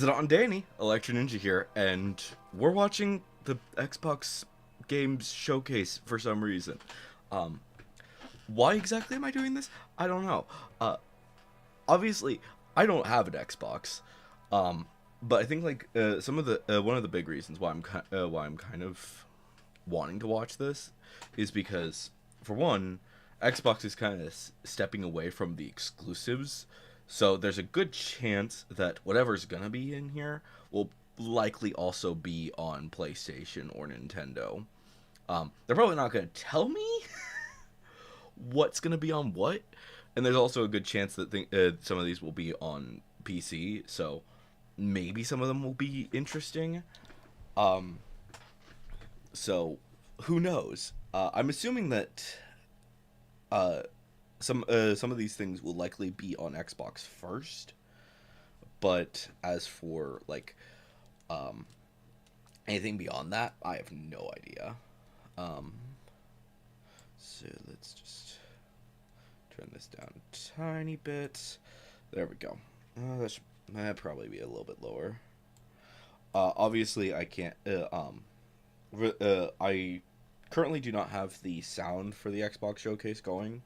Zidon Danny, Electro Ninja here, and we're watching the Xbox Games Showcase for some reason. Um, why exactly am I doing this? I don't know. Uh, Obviously, I don't have an Xbox, um, but I think some of the one of the big reasons why I'm kind of wanting to watch this is because, for one, Xbox is kind of stepping away from the exclusives, so there's a good chance that whatever's gonna be in here will likely also be on PlayStation or Nintendo. They're probably not gonna tell me what's gonna be on what, and there's also a good chance that some of these will be on PC. So maybe some of them will be interesting. Um, so who knows? I'm assuming that uh, some of these things will likely be on Xbox first. But as for um, anything beyond that, I have no idea. Um, so let's just turn this down a tiny bit. There we go. That'd probably be a little bit lower. Obviously, I can't. I currently do not have the sound for the Xbox Showcase going,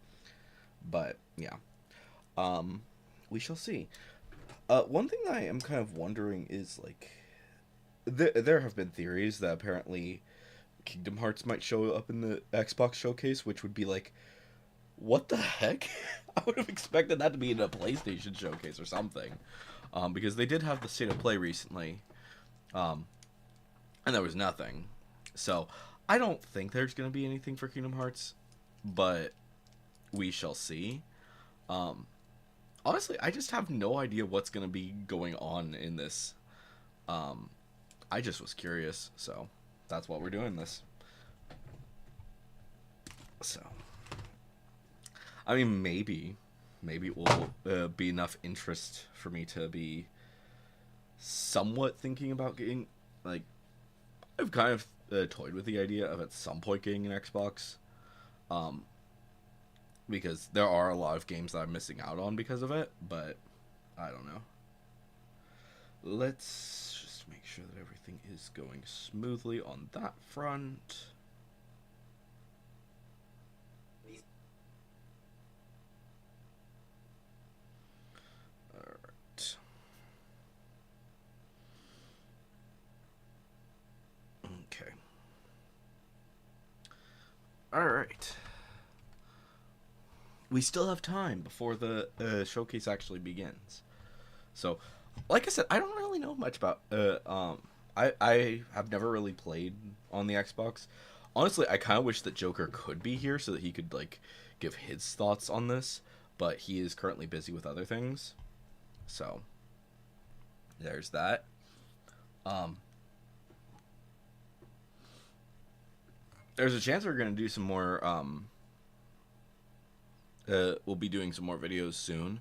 but yeah, um, we shall see. One thing that I am kind of wondering is there have been theories that apparently Kingdom Hearts might show up in the Xbox Showcase, which would be like, what the heck? I would have expected that to be in a PlayStation Showcase or something, because they did have the State of Play recently, um, and there was nothing. So I don't think there's going to be anything for Kingdom Hearts, but we shall see. Um, Honestly, I just have no idea what's going to be going on in this. Um, I just was curious, so that's why we're doing this. So, I mean, maybe it will be enough interest for me to be somewhat thinking about getting, like, I've kind of toyed with the idea of at some point getting an Xbox, um, because there are a lot of games that I'm missing out on because of it, but I don't know. Let's just make sure that everything is going smoothly on that front. Alright. Okay. Alright. We still have time before the showcase actually begins. So, like I said, I don't really know much about. I have never really played on the Xbox. Honestly, I kind of wish that Joker could be here so that he could give his thoughts on this, but he is currently busy with other things. So, there's that. Um, there's a chance we're gonna do some more. We'll be doing some more videos soon.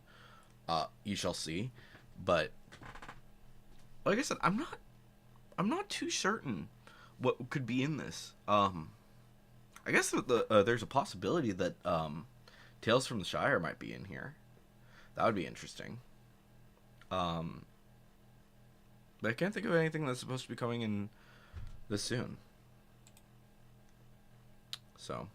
You shall see. But like I said, I'm not too certain what could be in this. I guess there's a possibility that Tales from the Shire might be in here. That would be interesting. Um, but I can't think of anything that's supposed to be coming in this soon. So.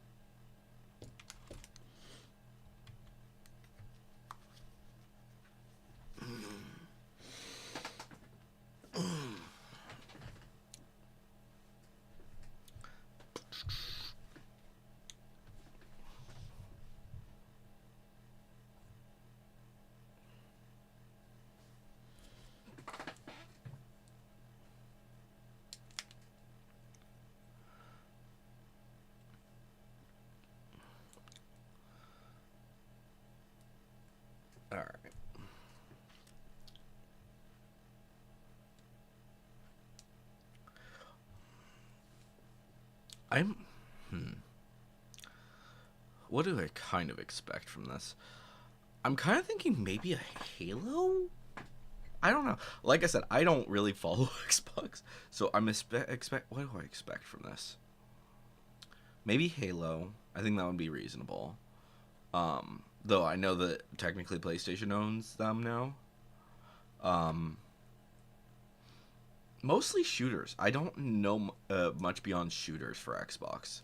All right. I'm. What do I kind of expect from this? I'm kind of thinking maybe a Halo. I don't know. Like I said, I don't really follow Xbox, so I'm expect. What do I expect from this? Maybe Halo. I think that would be reasonable. Though I know that technically PlayStation owns them now. Um, Mostly shooters. I don't know much beyond shooters for Xbox.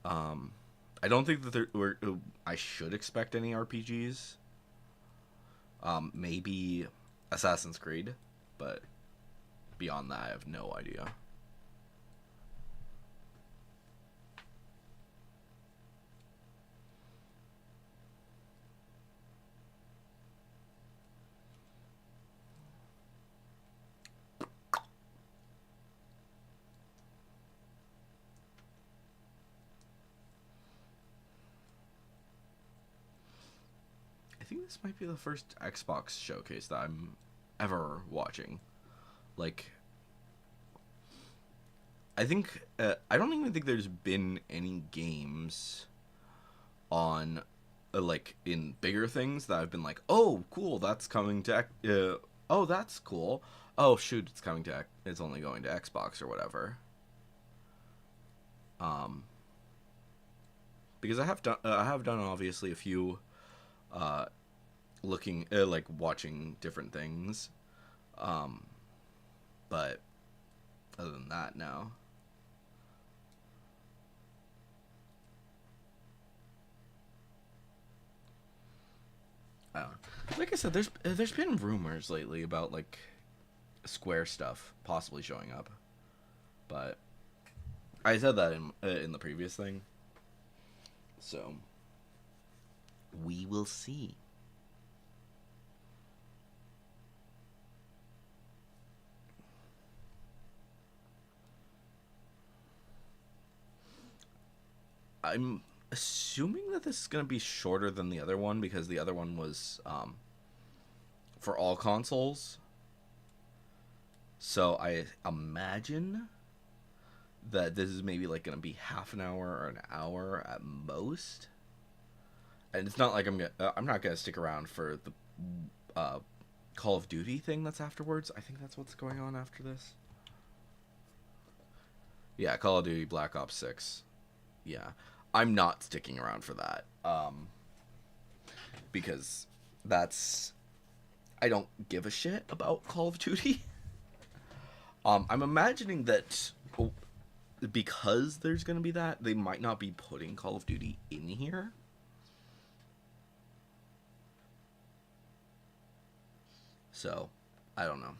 Um, I don't think that I should expect any RPGs. Maybe Assassin's Creed, but beyond that, I have no idea. I think this might be the first Xbox showcase that I'm ever watching. Like, I don't even think there's been any games on like in bigger things that I've been like, oh, cool, that's coming to. Oh, that's cool. Oh, shoot, it's coming to. It's only going to Xbox or whatever. Um, because I have done obviously a few uh looking like watching different things. Um, but other than that, no. I don't know. Like I said, there's been rumors lately about like Square stuff possibly showing up, but I said that in the previous thing, so we will see. I'm assuming that this is gonna be shorter than the other one because the other one was for all consoles. So I imagine that this is maybe like gonna be half an hour or an hour at most. And it's not like I'm not gonna stick around for the uh, Call of Duty thing that's afterwards. I think that's what's going on after this. Yeah, Call of Duty Black Ops 6. Yeah. I'm not sticking around for that. Because that's I don't give a shit about Call of Duty. I'm imagining that because there's going to be that, they might not be putting Call of Duty in here. So, I don't know.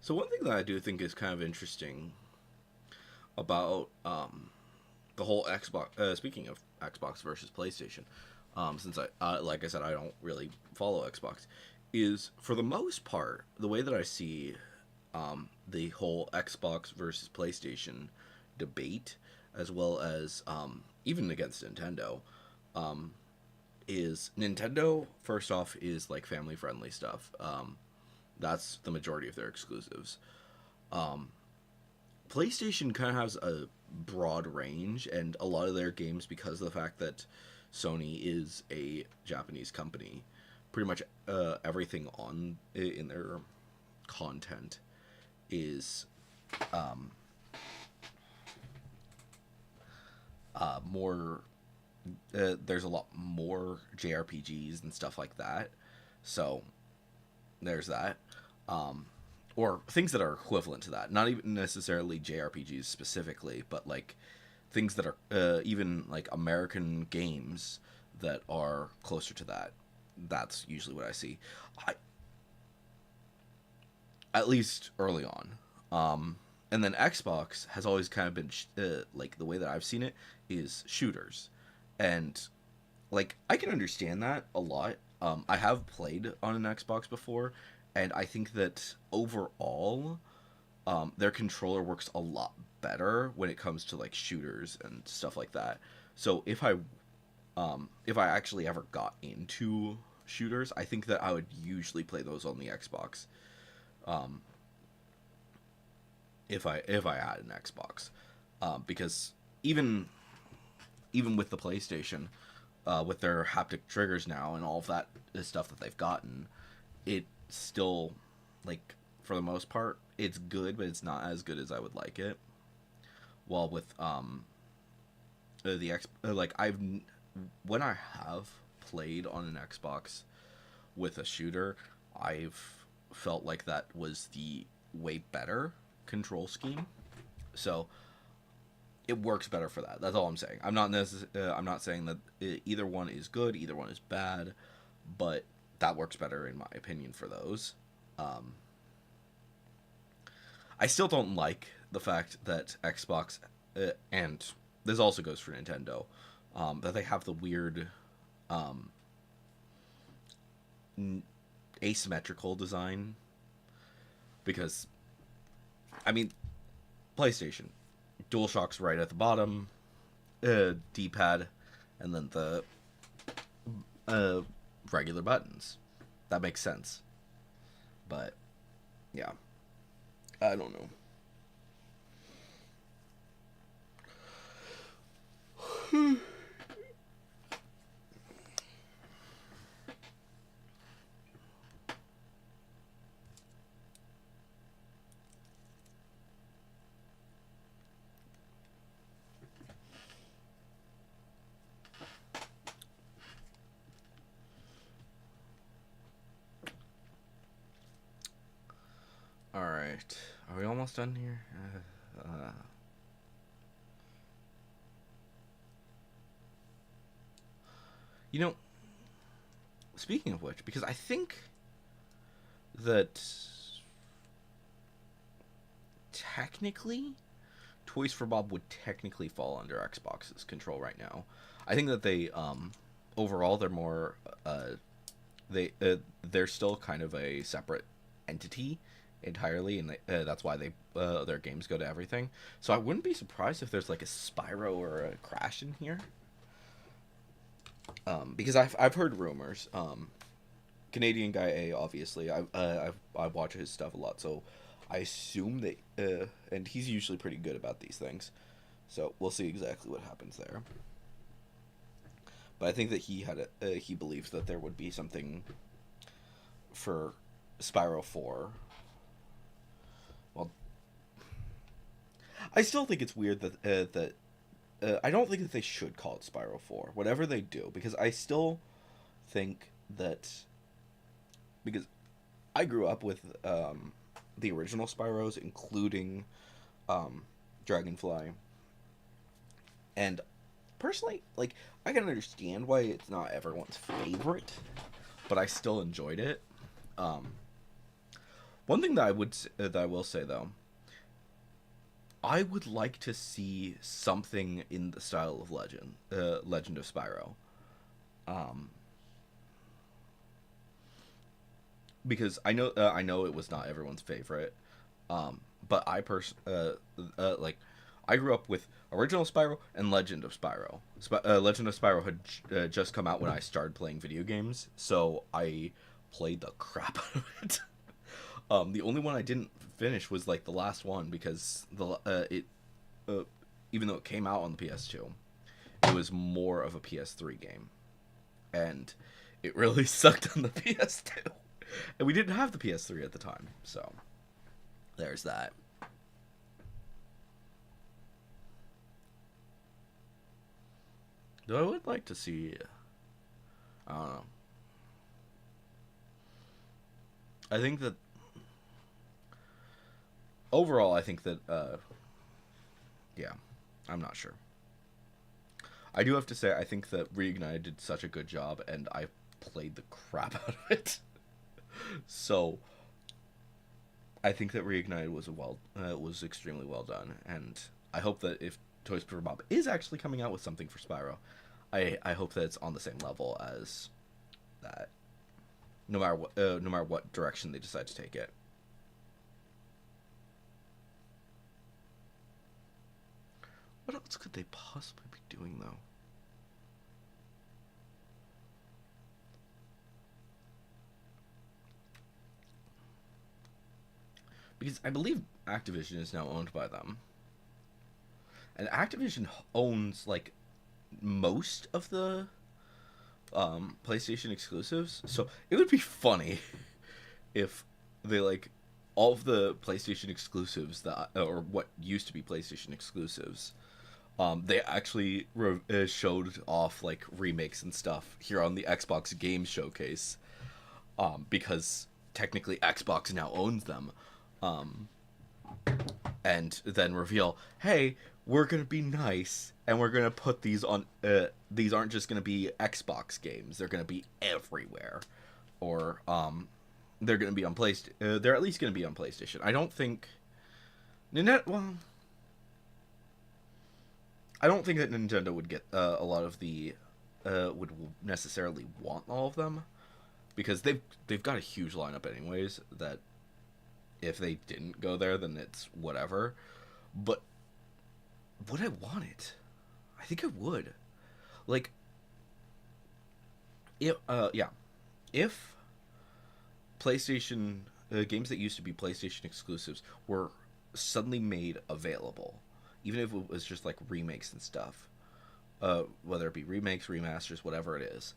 So one thing that I do think is kind of interesting about the whole Xbox. Speaking of Xbox versus PlayStation, since like I said, I don't really follow Xbox, is for the most part the way that I see the whole Xbox versus PlayStation debate, as well as even against Nintendo, um, is Nintendo first off is like family friendly stuff. That's the majority of their exclusives. Um, PlayStation kind of has a broad range, and a lot of their games, because of the fact that Sony is a Japanese company, pretty much everything on in their content is um, more. There's a lot more JRPGs and stuff like that, so there's that. Um, or things that are equivalent to that. Not even necessarily JRPGs specifically, but like things that are even like American games that are closer to that. That's usually what I see. I At least early on. And then Xbox has always kind of been like the way that I've seen it is shooters, and like I can understand that a lot. I have played on an Xbox before, and I think that overall, their controller works a lot better when it comes to like shooters and stuff like that. So if I actually ever got into shooters, I think that I would usually play those on the Xbox. Um, if I had an Xbox, because even even with the PlayStation, with their haptic triggers now and all of that stuff that they've gotten, it still, like, for the most part, it's good, but it's not as good as I would like it. While with the X, like when I have played on an Xbox with a shooter, I've felt like that was the way better control scheme. So it works better for that. That's all I'm saying. I'm not saying that either one is good, either one is bad, but that works better in my opinion for those. Um, I still don't like the fact that Xbox, and this also goes for Nintendo, that they have the weird um, asymmetrical design. Because, I mean, PlayStation, DualShock's right at the bottom, D-pad, and then the regular buttons. That makes sense. But, yeah. I don't know. Alright. Are we almost done here? You know, speaking of which, because I think that technically Toys for Bob would technically fall under Xbox's control right now. I think that they overall they're more they're still kind of a separate entity entirely, and that's why their games go to everything. So I wouldn't be surprised if there's like a Spyro or a Crash in here. Because I've heard rumors. Canadian guy A, obviously. I watch his stuff a lot, so I assume that, and he's usually pretty good about these things. So we'll see exactly what happens there. But I think that he believes that there would be something for Spyro 4. Well, I still think it's weird that I don't think that they should call it Spyro 4, whatever they do, because I still think that, because I grew up with the original Spyros, including Dragonfly, and personally, like, I can understand why it's not everyone's favorite, but I still enjoyed it. One thing that I will say though, I would like to see something in the style of Legend of Spyro, um, because I know it was not everyone's favorite, but like, I grew up with original Spyro and Legend of Spyro. Legend of Spyro had just come out when I started playing video games, so I played the crap out of it. The only one I didn't finish was like the last one, because even though it came out on the PS2, it was more of a PS3 game, and it really sucked on the PS2, and we didn't have the PS3 at the time, so there's that. Though I would like to see, I don't know. I think that overall, I think that yeah, I'm not sure. I do have to say, I think that Reignited did such a good job, and I played the crap out of it. So I think that Reignited was extremely well done, and I hope that if Toys for Bob is actually coming out with something for Spyro, I hope that it's on the same level as that. No matter what direction they decide to take it. else could they possibly be doing though? Because I believe Activision is now owned by them, and Activision owns like most of the PlayStation exclusives. So it would be funny if they like all of the PlayStation exclusives that, or what used to be PlayStation exclusives, they actually showed off like remakes and stuff here on the Xbox Game Showcase, because technically Xbox now owns them, um, and then reveal, hey, we're gonna be nice and we're gonna put these on. These aren't just gonna be Xbox games; they're gonna be everywhere, or they're gonna be on PlayStation. They're at least gonna be on PlayStation. I don't think. Well, I don't think that Nintendo would get a lot of the would necessarily want all of them, because they've got a huge lineup anyways. That if they didn't go there, then it's whatever. But would I want it? I think I would. Like, if yeah, if PlayStation games that used to be PlayStation exclusives were suddenly made available, even if it was just like remakes and stuff, whether it be remakes, remasters, whatever it is,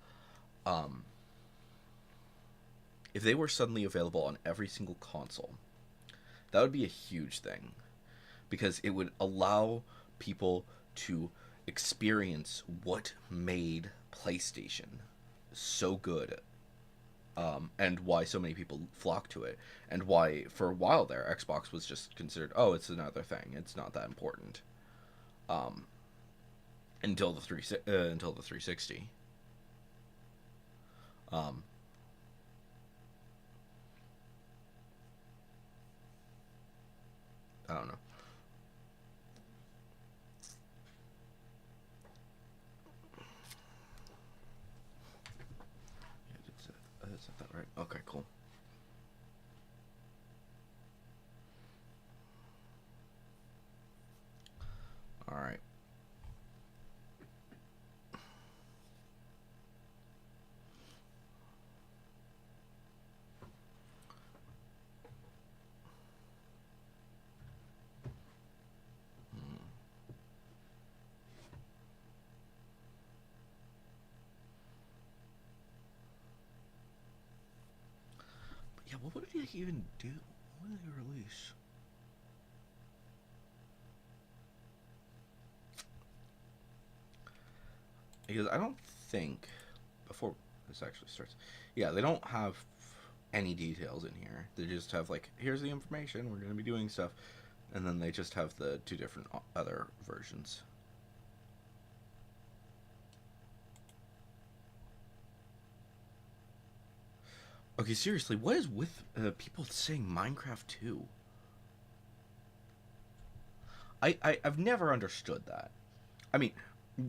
if they were suddenly available on every single console, that would be a huge thing, because it would allow people to experience what made PlayStation so good, and why so many people flock to it, and why for a while there Xbox was just considered, oh, it's another thing, it's not that important, until the 360. Um, I don't know. Is that right? Okay, cool. All right. But yeah, what did he even do? What did he release? Because I don't think, before this actually starts, yeah, they don't have any details in here. They just have like, here's the information, we're going to be doing stuff, and then they just have the two different other versions. Okay, seriously, what is with people saying Minecraft 2? I've never understood that. I mean,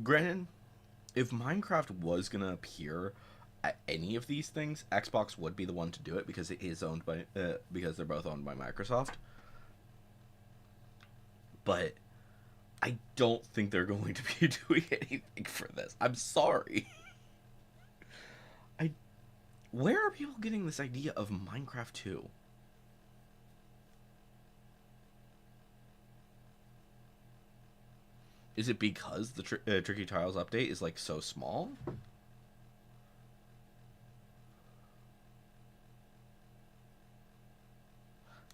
granted, if Minecraft was gonna appear at any of these things, Xbox would be the one to do it, because it is owned by because they're both owned by Microsoft. But I don't think they're going to be doing anything for this. I'm sorry. I Where are people getting this idea of Minecraft 2? Is it because the Tricky Tiles update is like so small?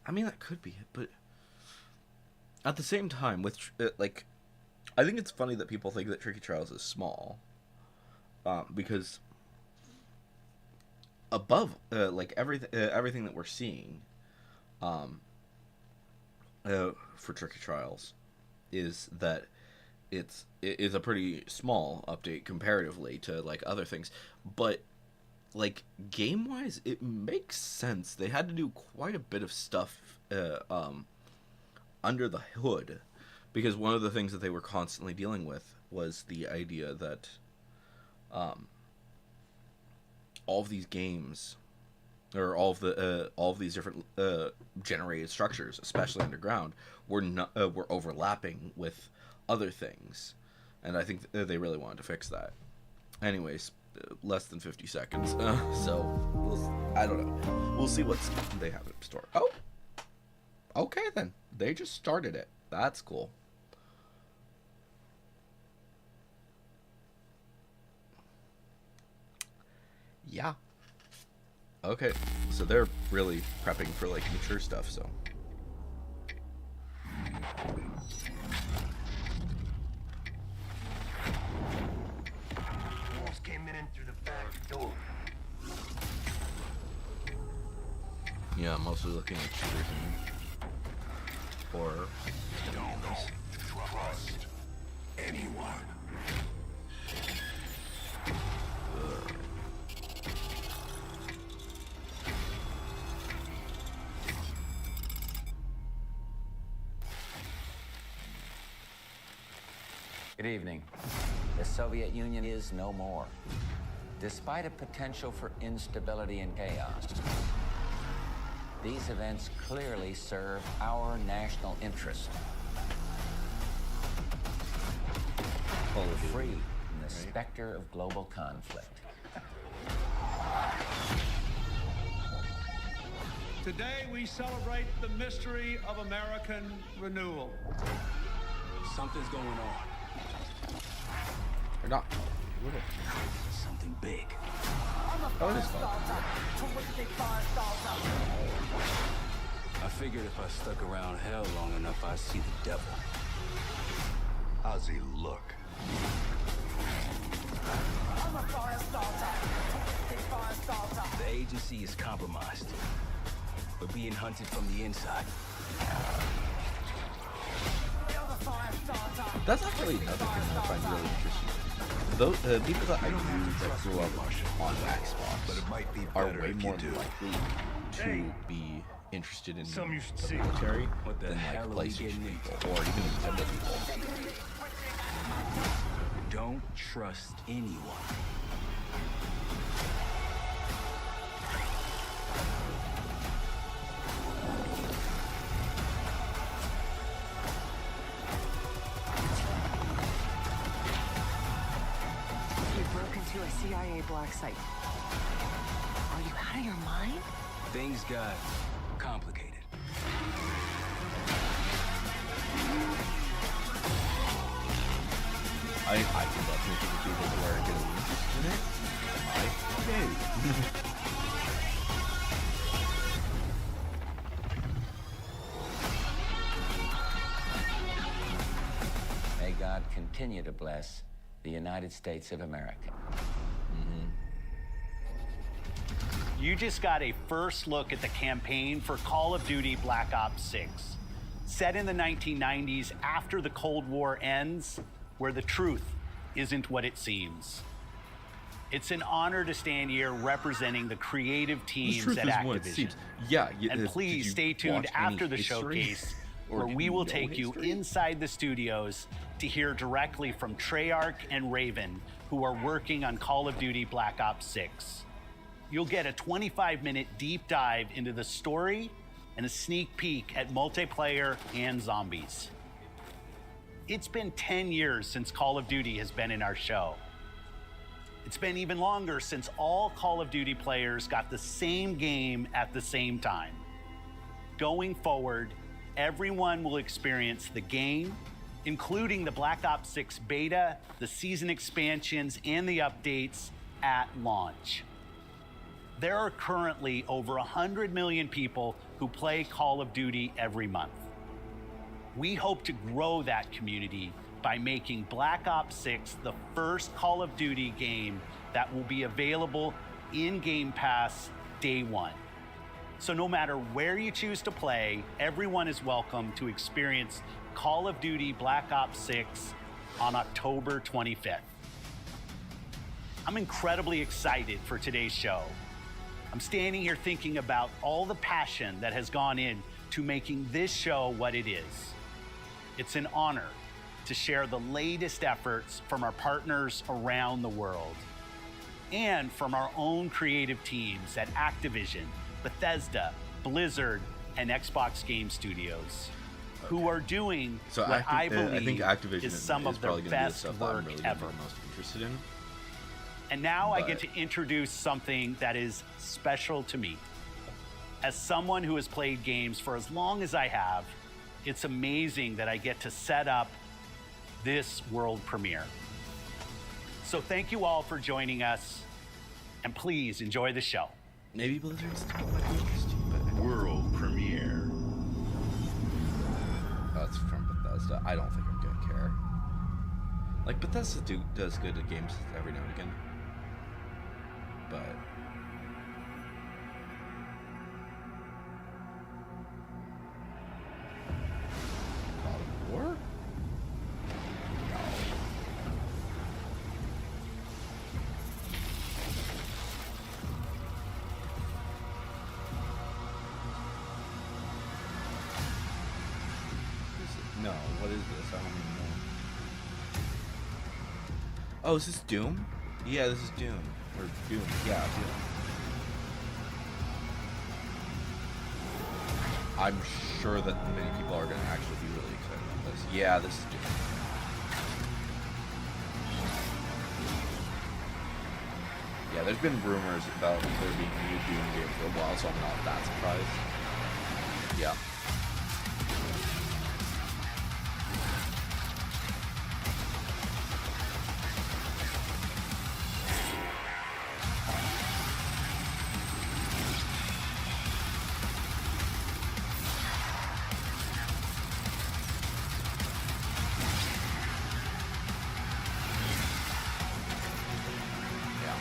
I mean, that could be it, but at the same time, with like, I think it's funny that people think that Tricky Trials is small, because above like everything that we're seeing, um, for Tricky Trials, is that it is a pretty small update comparatively to like other things, but like game wise, it makes sense. They had to do quite a bit of stuff under the hood, because one of the things that they were constantly dealing with was the idea that um, all of these games, or all of these different generated structures, especially underground, were not, were overlapping with other things, and I think they really wanted to fix that. Anyways, less than 50 seconds, so I don't know. We'll see what they have in store. Oh, okay then. They just started it. That's cool. Yeah. Okay, so they're really prepping for like mature stuff, so. Wolves came in through the back door. Yeah, mostly looking at shooters and horror. Don't trust anyone. Good evening. The Soviet Union is no more. Despite a potential for instability and chaos, these events clearly serve our national interest. Free from the specter of global conflict. Today we celebrate the mystery of American renewal. Something's going on. Or not. Something big. Oh, it is fun. I figured if I stuck around hell long enough, I'd see the devil. How's he look? The agency is compromised. We're being hunted from the inside. That's actually another thing that I find really interesting. Those people that I know that grew up on Xbox are way more likely to be interested in Some you should see. military What the than hell like are we PlayStation getting people or even Nintendo people. Don't trust anyone. You broke into a CIA black site. Are you out of your mind? Things got complicated. I can definitely think of people who are going to be interested in it. May God continue to bless the United States of America. You just got a first look at the campaign for Call of Duty Black Ops 6. Set in the 1990s after the Cold War ends, where the truth isn't what it seems. It's an honor to stand here representing the creative teams at Activision. Yeah, And please stay tuned after the showcase, where we will take you inside the studios to hear directly from Treyarch and Raven, who are working on Call of Duty Black Ops 6. You'll get a 25-minute deep dive into the story and a sneak peek at multiplayer and zombies. It's been 10 years since Call of Duty has been in our show. It's been even longer since all Call of Duty players got the same game at the same time. Going forward, everyone will experience the game, including the Black Ops 6 beta, the season expansions, and the updates at launch. There are currently over 100 million people who play Call of Duty every month. We hope to grow that community by making Black Ops 6 the first Call of Duty game that will be available in Game Pass day one. So no matter where you choose to play, everyone is welcome to experience Call of Duty Black Ops 6 on October 25th. I'm incredibly excited for today's show. I'm standing here thinking about all the passion that has gone in to making this show what it is. It's an honor to share the latest efforts from our partners around the world and from our own creative teams at Activision, Bethesda, Blizzard, and Xbox Game Studios. who are doing So what I I believe think Activision is some of probably their gonna be the best stuff that I'm work really gonna ever. be most interested in. And now I But- get to introduce something that is special to me. As someone who has played games for as long as I have, it's amazing that I get to set up this world premiere. So thank you all for joining us, and please enjoy the show. Maybe Blizzard's still might be interesting, but World premiere. that's from Bethesda. I don't think I'm gonna care. Like Bethesda does good at games every now and again, but God of War? No. What is this? I don't even know. Oh, is this Doom? Yeah, this is Doom. Or Doom. Yeah, Doom. I'm sure that many people are going to actually be really excited about this. Yeah, this is Doom. Yeah, there's been rumors about there being a new Doom game for a while, so I'm not that surprised. Yeah. Yeah.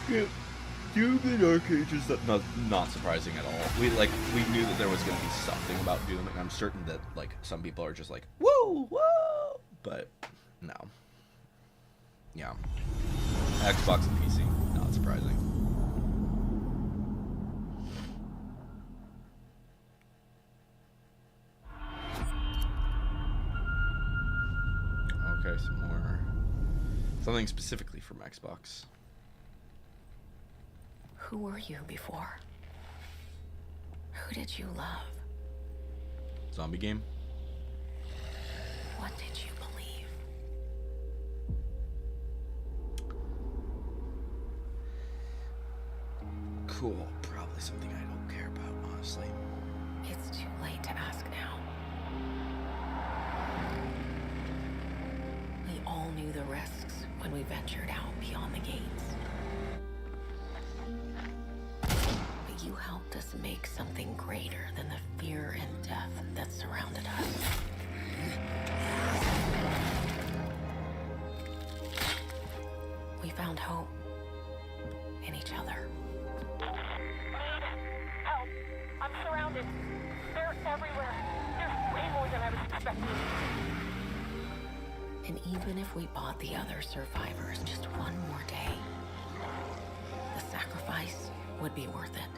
Yeah. Doom in arcade is not surprising at all. We knew that there was gonna be something about Doom, and I'm certain that like some people are just like, whoa, whoa, but no. Yeah. Xbox and PC, not surprising. Okay, some more. Something specifically from Xbox. Who were you before? Who did you love? Zombie game? What did you believe? Cool. Probably something I don't care about, honestly. It's too late to ask now. We all knew the risks when we ventured out beyond the gates. But you helped us make something greater than the fear and death that surrounded us. We found hope in each other. Help! I'm surrounded. They're everywhere. There's way more than I was expecting. And even if we bought the other survivors just one more day, the sacrifice would be worth it.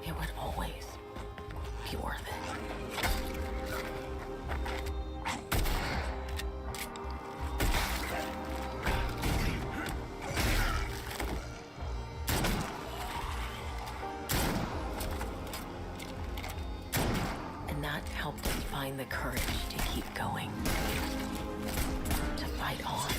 It would always be worth it. And that helped us find the courage to keep going, to fight on.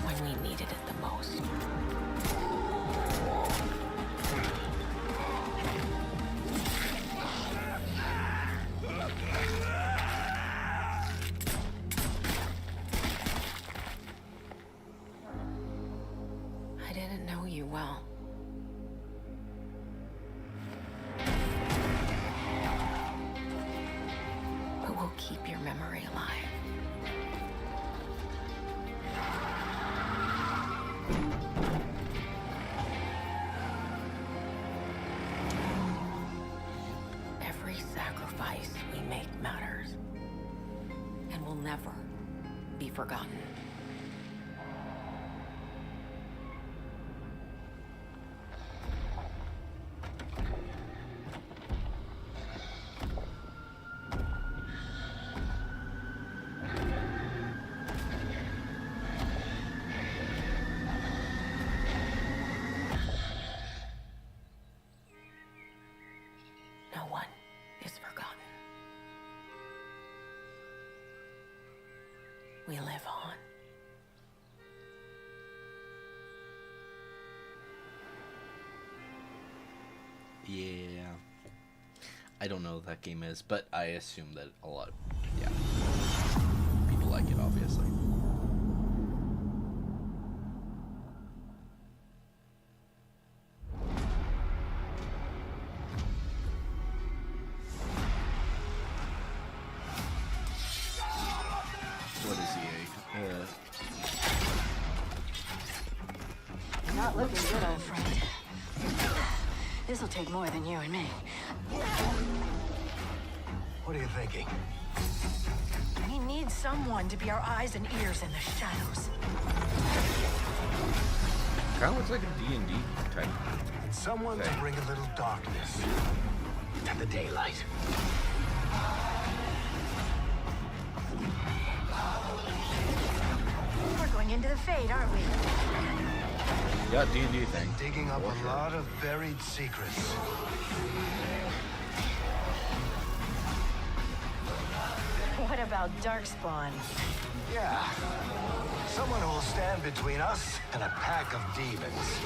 When we needed it the most. I didn't know you well. But we'll keep your memory alive. Every sacrifice we make never be forgotten. No one is forgotten. We live on. Yeah. I don't know what that game is, but I assume that a lot, yeah. People like it, obviously. What is EA? Not looking good, old friend. This'll take more than you and me. What are you thinking? We need someone to be our eyes and ears in the shadows. Kind of looks like a D&D type. Someone to bring a little darkness to the daylight. We're going into the Fade, aren't we? Yeah, D&D thing. Digging up a lot of buried secrets. What about Darkspawn? Yeah. Someone who will stand between us and a pack of demons.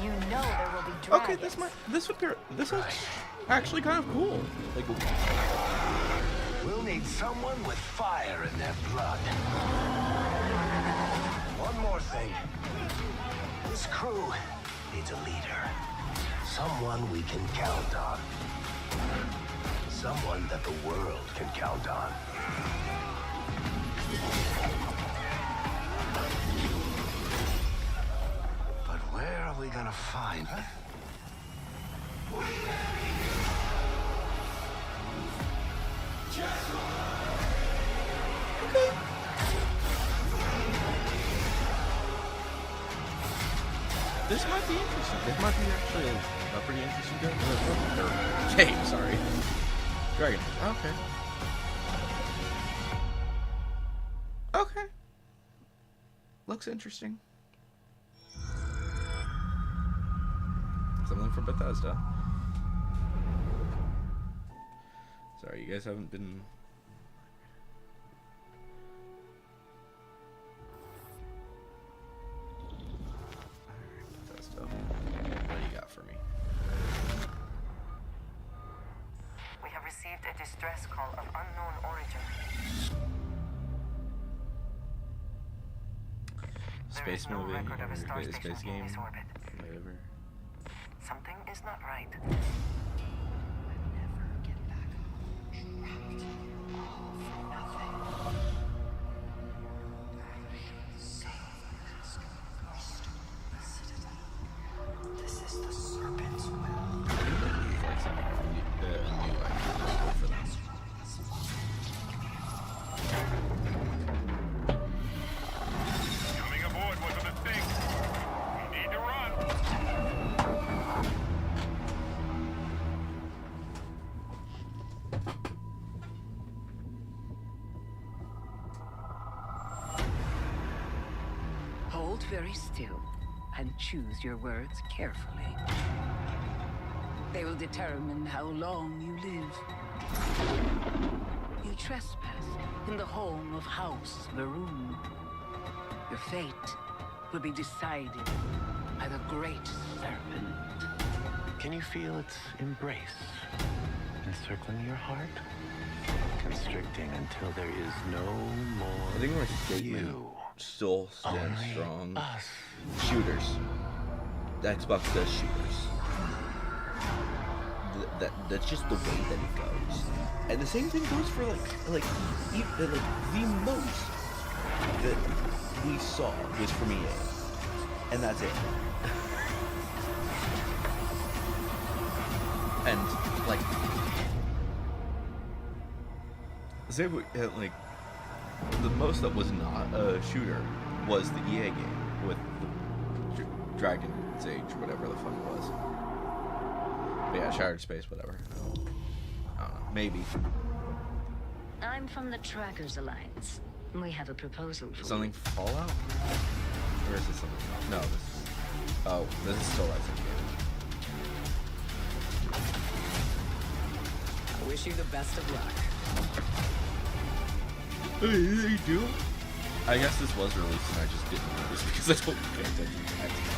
You know there will be dragons. Okay, this looks actually kind of cool. Like, We'll need someone with fire in their blood. One more thing. This crew needs a leader. Someone we can count on. Someone that the world can count on. But where are we gonna find her? this might be interesting. This might be actually a pretty interesting game. Sorry. Dragon. Okay. Okay. Looks interesting. Something from Bethesda. Sorry, you guys haven't been... Alright, Bethesda. What do you got for me? We have received a distress call of unknown origin. There is Space no movie, record of a star space station game, in this orbit. whatever. Something is not right. This is the Serpent's will. I think that would be like something new idea for them. Coming aboard was a mistake. We need to run. Hold very still and choose your words carefully. They will determine how long you live. You trespassed in the home of House Varun. Your fate will be decided by the Great Serpent. Can you feel its embrace encircling your heart? Constricting until there is no more. I think our statement still stands strong. Shooters. The Xbox does shooters. That's just the way that it goes. And the same thing goes for like the most that we saw was from EA. And that's it. And like Say like the most that was not a shooter was the EA game with the Dragon's Age, whatever the fuck it was. But yeah, Shattered Space, whatever. I don't know, maybe. I'm from the Trackers Alliance. We have a proposal for Something Fallout? Or is this something else? No, this is... Oh, this is still Reson game. I wish you the best of luck. Hey, they do? I guess this was released and I just didn't notice because I don't pay attention to Xbox.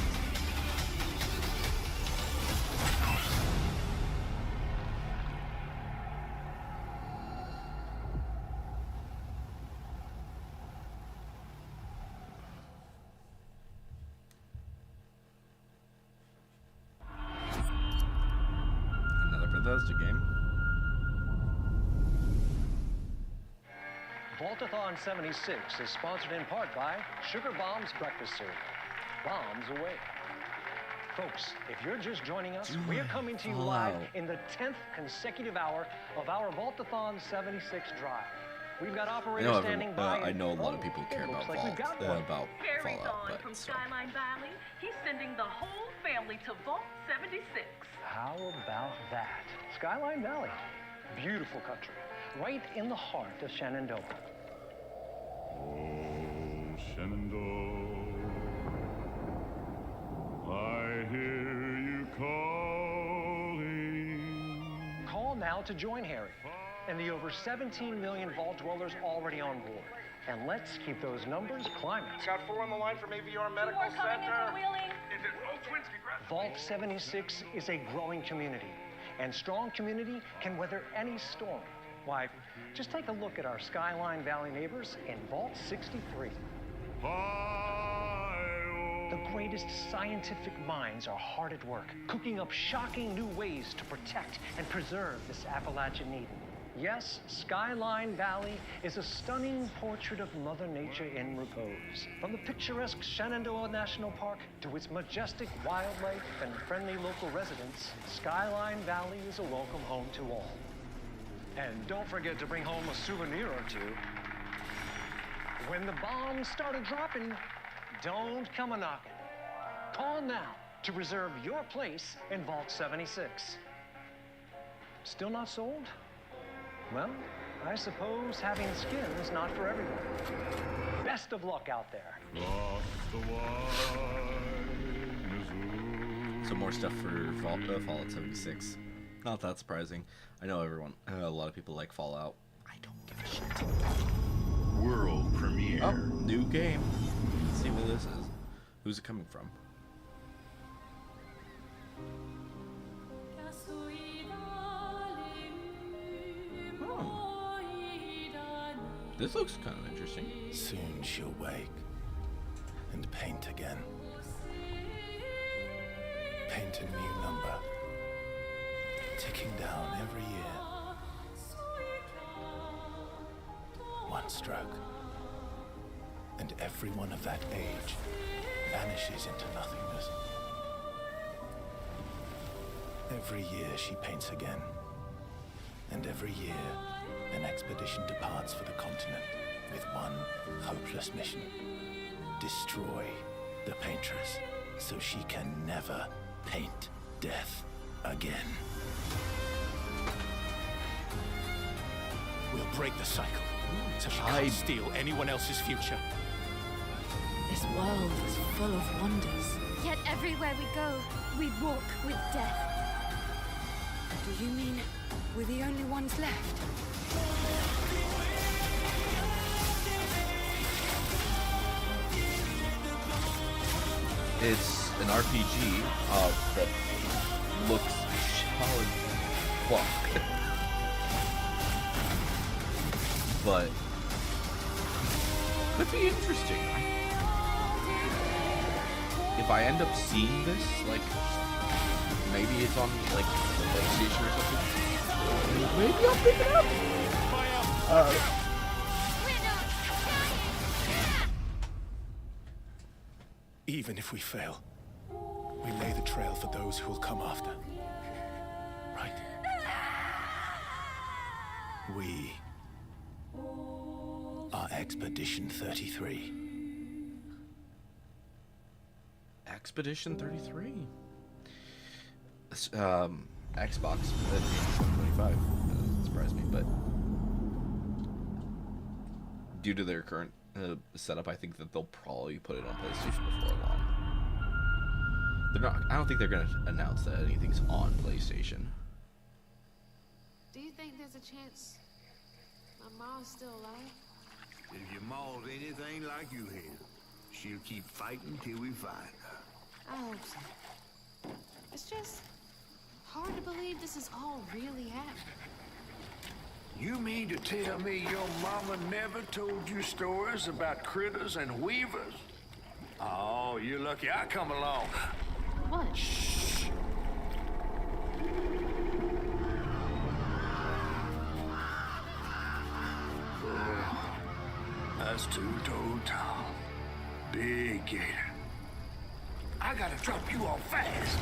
Another Bethesda game. Vaultathon 76 is sponsored in part by Sugar Bombs Breakfast Cereal. Bombs away. Folks, if you're just joining us, we are coming to you live in the 10th consecutive hour of our Vaultathon 76 drive. We've got operators standing by. I know a lot of people care about about Harry Fallout, Reson but from so. Skyline Valley. He's sending the whole family to Vault 76. How about that? Skyline Valley. Beautiful country. Right in the heart of Shenandoah. Oh, Shenandoah, I hear you calling. Call now to join Harry and the over 17 million Vault dwellers already on board. And let's keep those numbers climbing. Got 4 on the line from AVR Medical Center. Vault 76 is a growing community, and strong community can weather any storm. Why, just take a look at our Skyline Valley neighbors in Vault 63. The greatest scientific minds are hard at work, cooking up shocking new ways to protect and preserve this Appalachian Eden. Yes, Skyline Valley is a stunning portrait of Mother Nature in repose. From the picturesque Shenandoah National Park to its majestic wildlife and friendly local residents, Skyline Valley is a welcome home to all. And don't forget to bring home a souvenir or two. When the bombs started dropping, don't come a-knocking. Call now to reserve your place in Vault 76. Still not sold? Well, I suppose having skin is not for everyone. Best of luck out there. Some more stuff for Fallout 76. Not that surprising. I know a lot of people like Fallout. I don't give a shit. World premiere. Oh, new game. Let's see what this is. Who's it coming from? Oh. This looks kind of interesting. Soon she'll wake and paint again. Paint a new number. Ticking down every year. One stroke. And everyone of that age vanishes into nothingness. Every year she paints again. And every year an expedition departs for the continent with one hopeless mission. Destroy the paintress so she can never paint death again. We'll break the cycle, so she can't steal anyone else's future. This world is full of wonders. Yet everywhere we go, we walk with death. Do you mean we're the only ones left? It's an RPG that looks solid fuck. But could be interesting. If I end up seeing this, like, maybe it's on like the PlayStation or something. Maybe I'll pick it up. Even if we fail, we lay the trail for those who will come after. Right? We Expedition 33. Expedition 33. Xbox 25. Doesn't surprise me, but due to their current setup, I think that they'll probably put it on PlayStation before long. They're not. I don't think they're gonna announce that anything's on PlayStation. Do you think there's a chance my mom's still alive? If your mom's anything like you have, she'll keep fighting till we find her. I hope so. It's just hard to believe this is all really happening. You mean to tell me your mama never told you stories about critters and weavers? Oh, you're lucky I come along. What? Shh. Oh, that's two-toed Tom. Big gator. I gotta drop you off fast.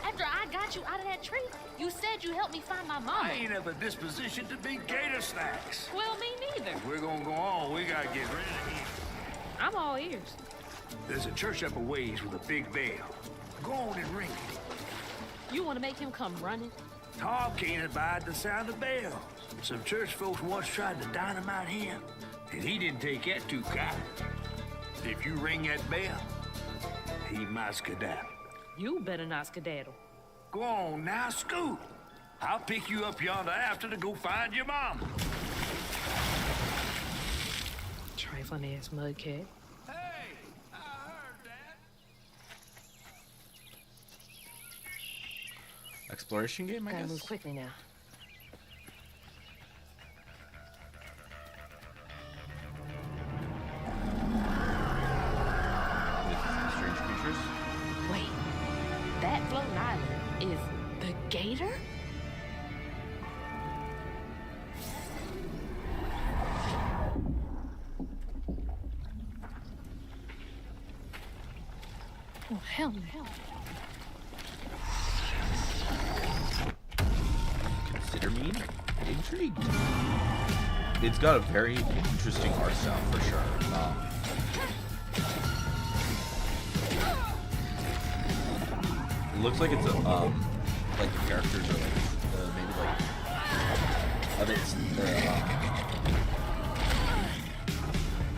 After I got you out of that tree, you said you helped me find my mama. I ain't have a disposition to be gator snacks. Well, me neither. If we're gonna go on, we gotta get rid of him. I'm all ears. There's a church up a ways with a big bell. Go on and ring it. You want to make him come running? Tom can't abide the sound of bells. Some church folks once tried to dynamite him, and he didn't take that too kind. If you ring that bell, he might skedaddle. You better not skedaddle. Go on now, scoot. I'll pick you up yonder after to go find your mom. Trifling ass mudcat. Exploration game, I Gotta guess. move quickly now. With strange creatures. Wait, that floating island is the gator? Oh, hell no. Consider me intrigued. It's got a very interesting art style for sure. It looks like it's a like the characters are like maybe like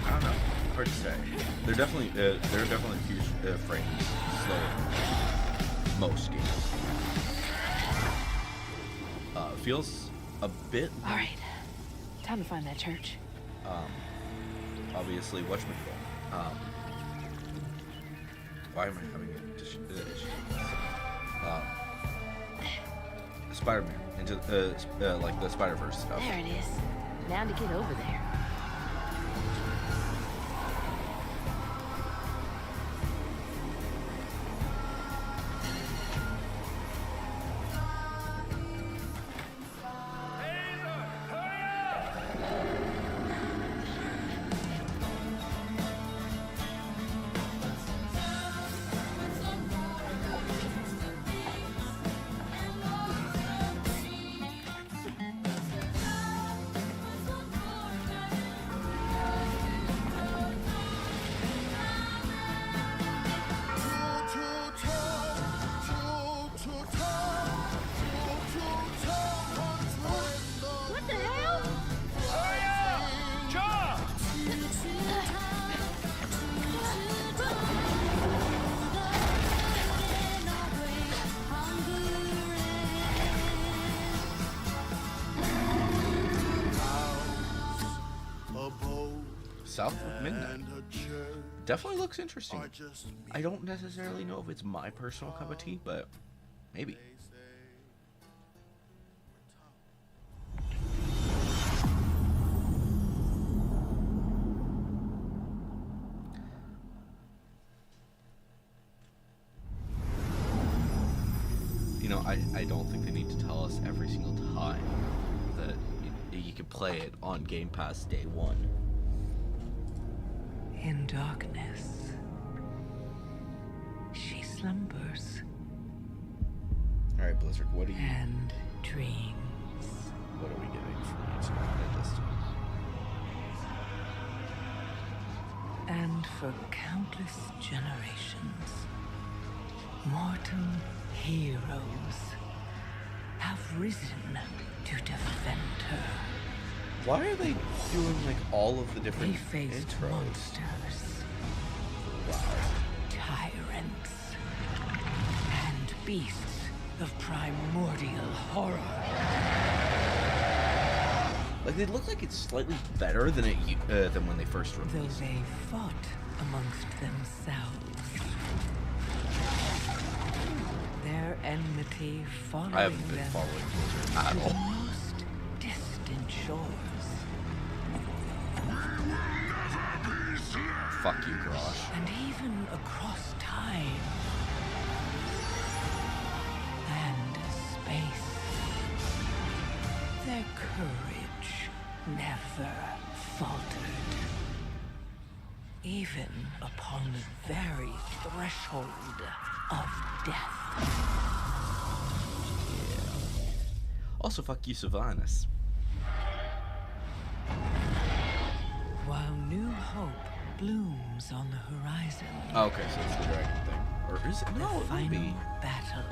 I don't know, hard to say. They're definitely few frames slower. Most games. Feels a bit. All right, time to find that church. Obviously, whatchamacallit. Why am I having a Spider-Man into like the Spider-Verse stuff. There it is. Now to get over there. What the hell? Hurry up! Jump! South of Midnight. Definitely looks interesting. I don't necessarily know if it's my personal cup of tea, but maybe. You know, I don't think they need to tell us every single time that you can play it on Game Pass day one. In darkness, she slumbers Alright, Blizzard, what do you... and dreams. What are we getting from you tonight at this time? And for countless generations, mortal heroes have risen to defend her. Why are they doing like all of the different They faced intros? monsters, Wow. tyrants, and beasts of primordial horror. Like they look like it's slightly better than than when they first Though released. they fought amongst themselves. Their enmity following I haven't been them following Blizzard to at the all. most distant shores. Fuck you, Grosh. And even across time and space. Their courage never faltered. Even upon the very threshold of death. Also, fuck you, Sylvanas. While new hope blooms on the horizon. Oh, okay, so it's the dragon thing. Or is it? No, the it final might be. battle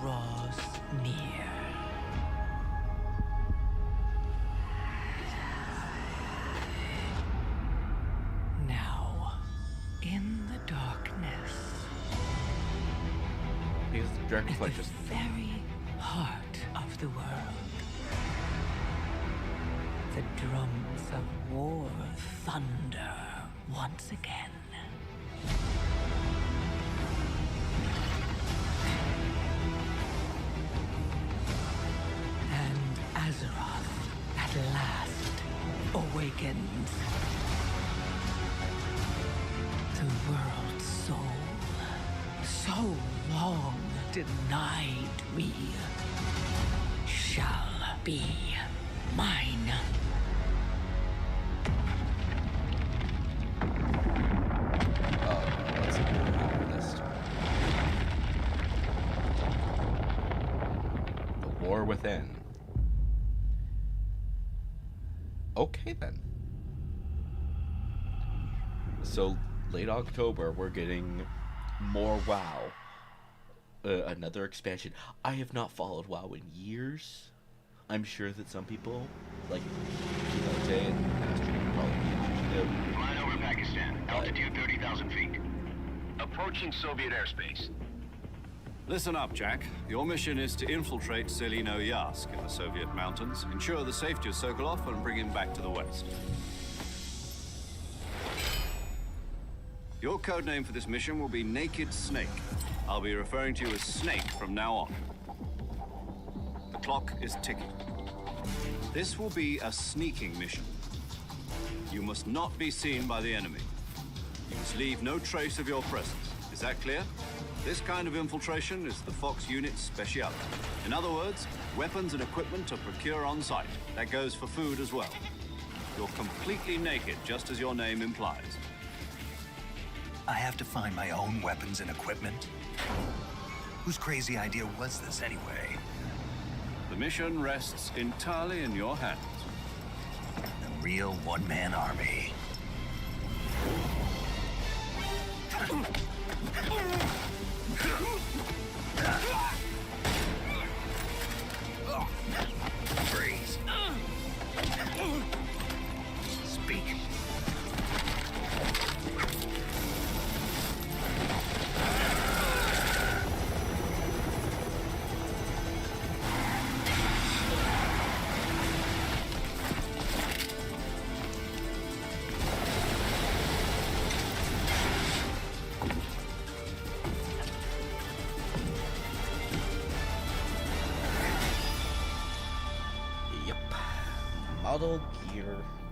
draws near. Now, in the darkness, Because at Dragonflight the just. very heart of the world, the drums of war thunder once again. And Azeroth at last awakens. The world's soul, so long denied me, shall be mine. Let's see what happens this time. The War Within. Okay then. So late October, we're getting more WoW. Another expansion. I have not followed WoW in years. I'm sure that some people, like Dante and Master, would probably be interested. Flying over Pakistan. Altitude 30,000 feet. Approaching Soviet airspace. Listen up, Jack. Your mission is to infiltrate Selino Yask in the Soviet mountains, ensure the safety of Sokolov, and bring him back to the West. Your codename for this mission will be Naked Snake. I'll be referring to you as Snake from now on. The clock is ticking. This will be a sneaking mission. You must not be seen by the enemy. You must leave no trace of your presence. Is that clear? This kind of infiltration is the Fox unit's speciality. In other words, weapons and equipment are procured on site. That goes for food as well. You're completely naked, just as your name implies. I have to find my own weapons and equipment? Whose crazy idea was this, anyway? The mission rests entirely in your hands. The real one-man army. Freeze. Speak.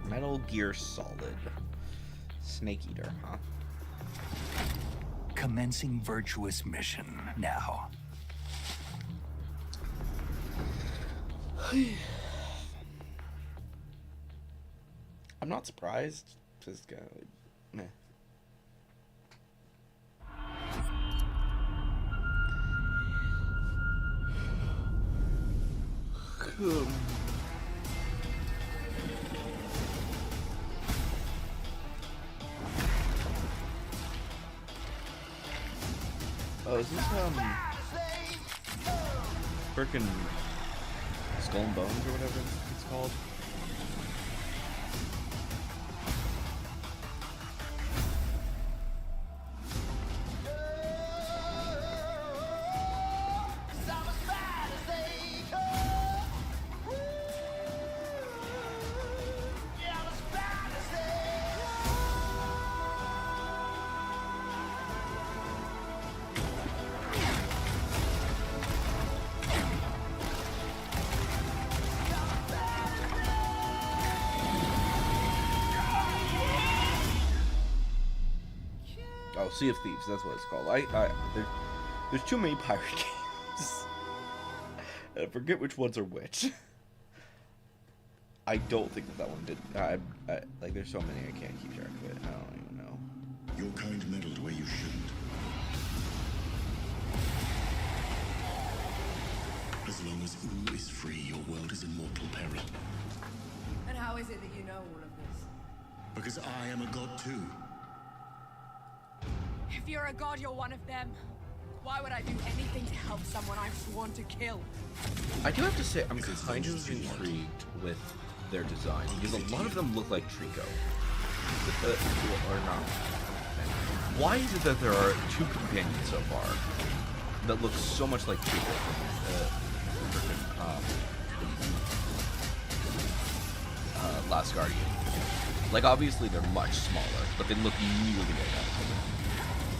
Metal Gear Solid. Snake Eater, huh? Commencing virtuous mission now. I'm not surprised. Just kind of like, meh. Oh, is this frickin' Skull and Bones or whatever it's called? Oh, Sea of Thieves, that's what it's called. There's too many pirate games. I forget which ones are which. I don't think that one did. Like, there's so many I can't keep track of it. I don't even know. Your kind meddled where you shouldn't. As long as Ooh is free, your world is in mortal peril. And how is it that you know all of this? Because I am a god too. If you're a god, you're one of them. Why would I do anything to help someone I've sworn to kill? I do have to say, I'm kind of intrigued with their design, because a lot of them look like Trico. Or not. Why is it that there are 2 companions so far that look so much like Trico from Last Guardian? Like, obviously they're much smaller, but they look really identical.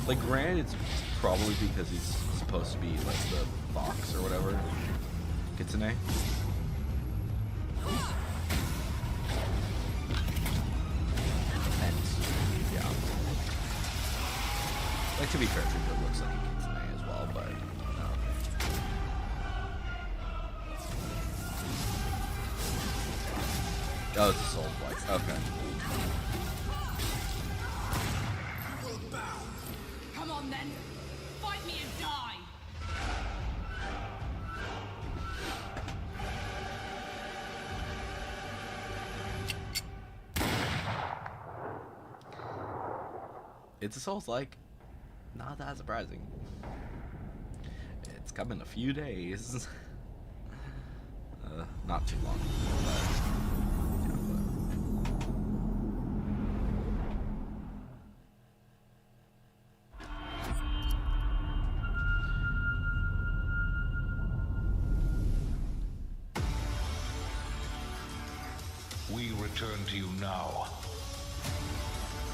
Like, granted, it's probably because he's supposed to be, like, the fox or whatever. Kitsune. And, yeah. Like, to be fair, Trico looks like a Kitsune as well, but, oh, it's a soul flex. Okay. Come on then, fight me and die. It's a Souls-like. Not that surprising. It's coming a few days. Not too long. We return to you now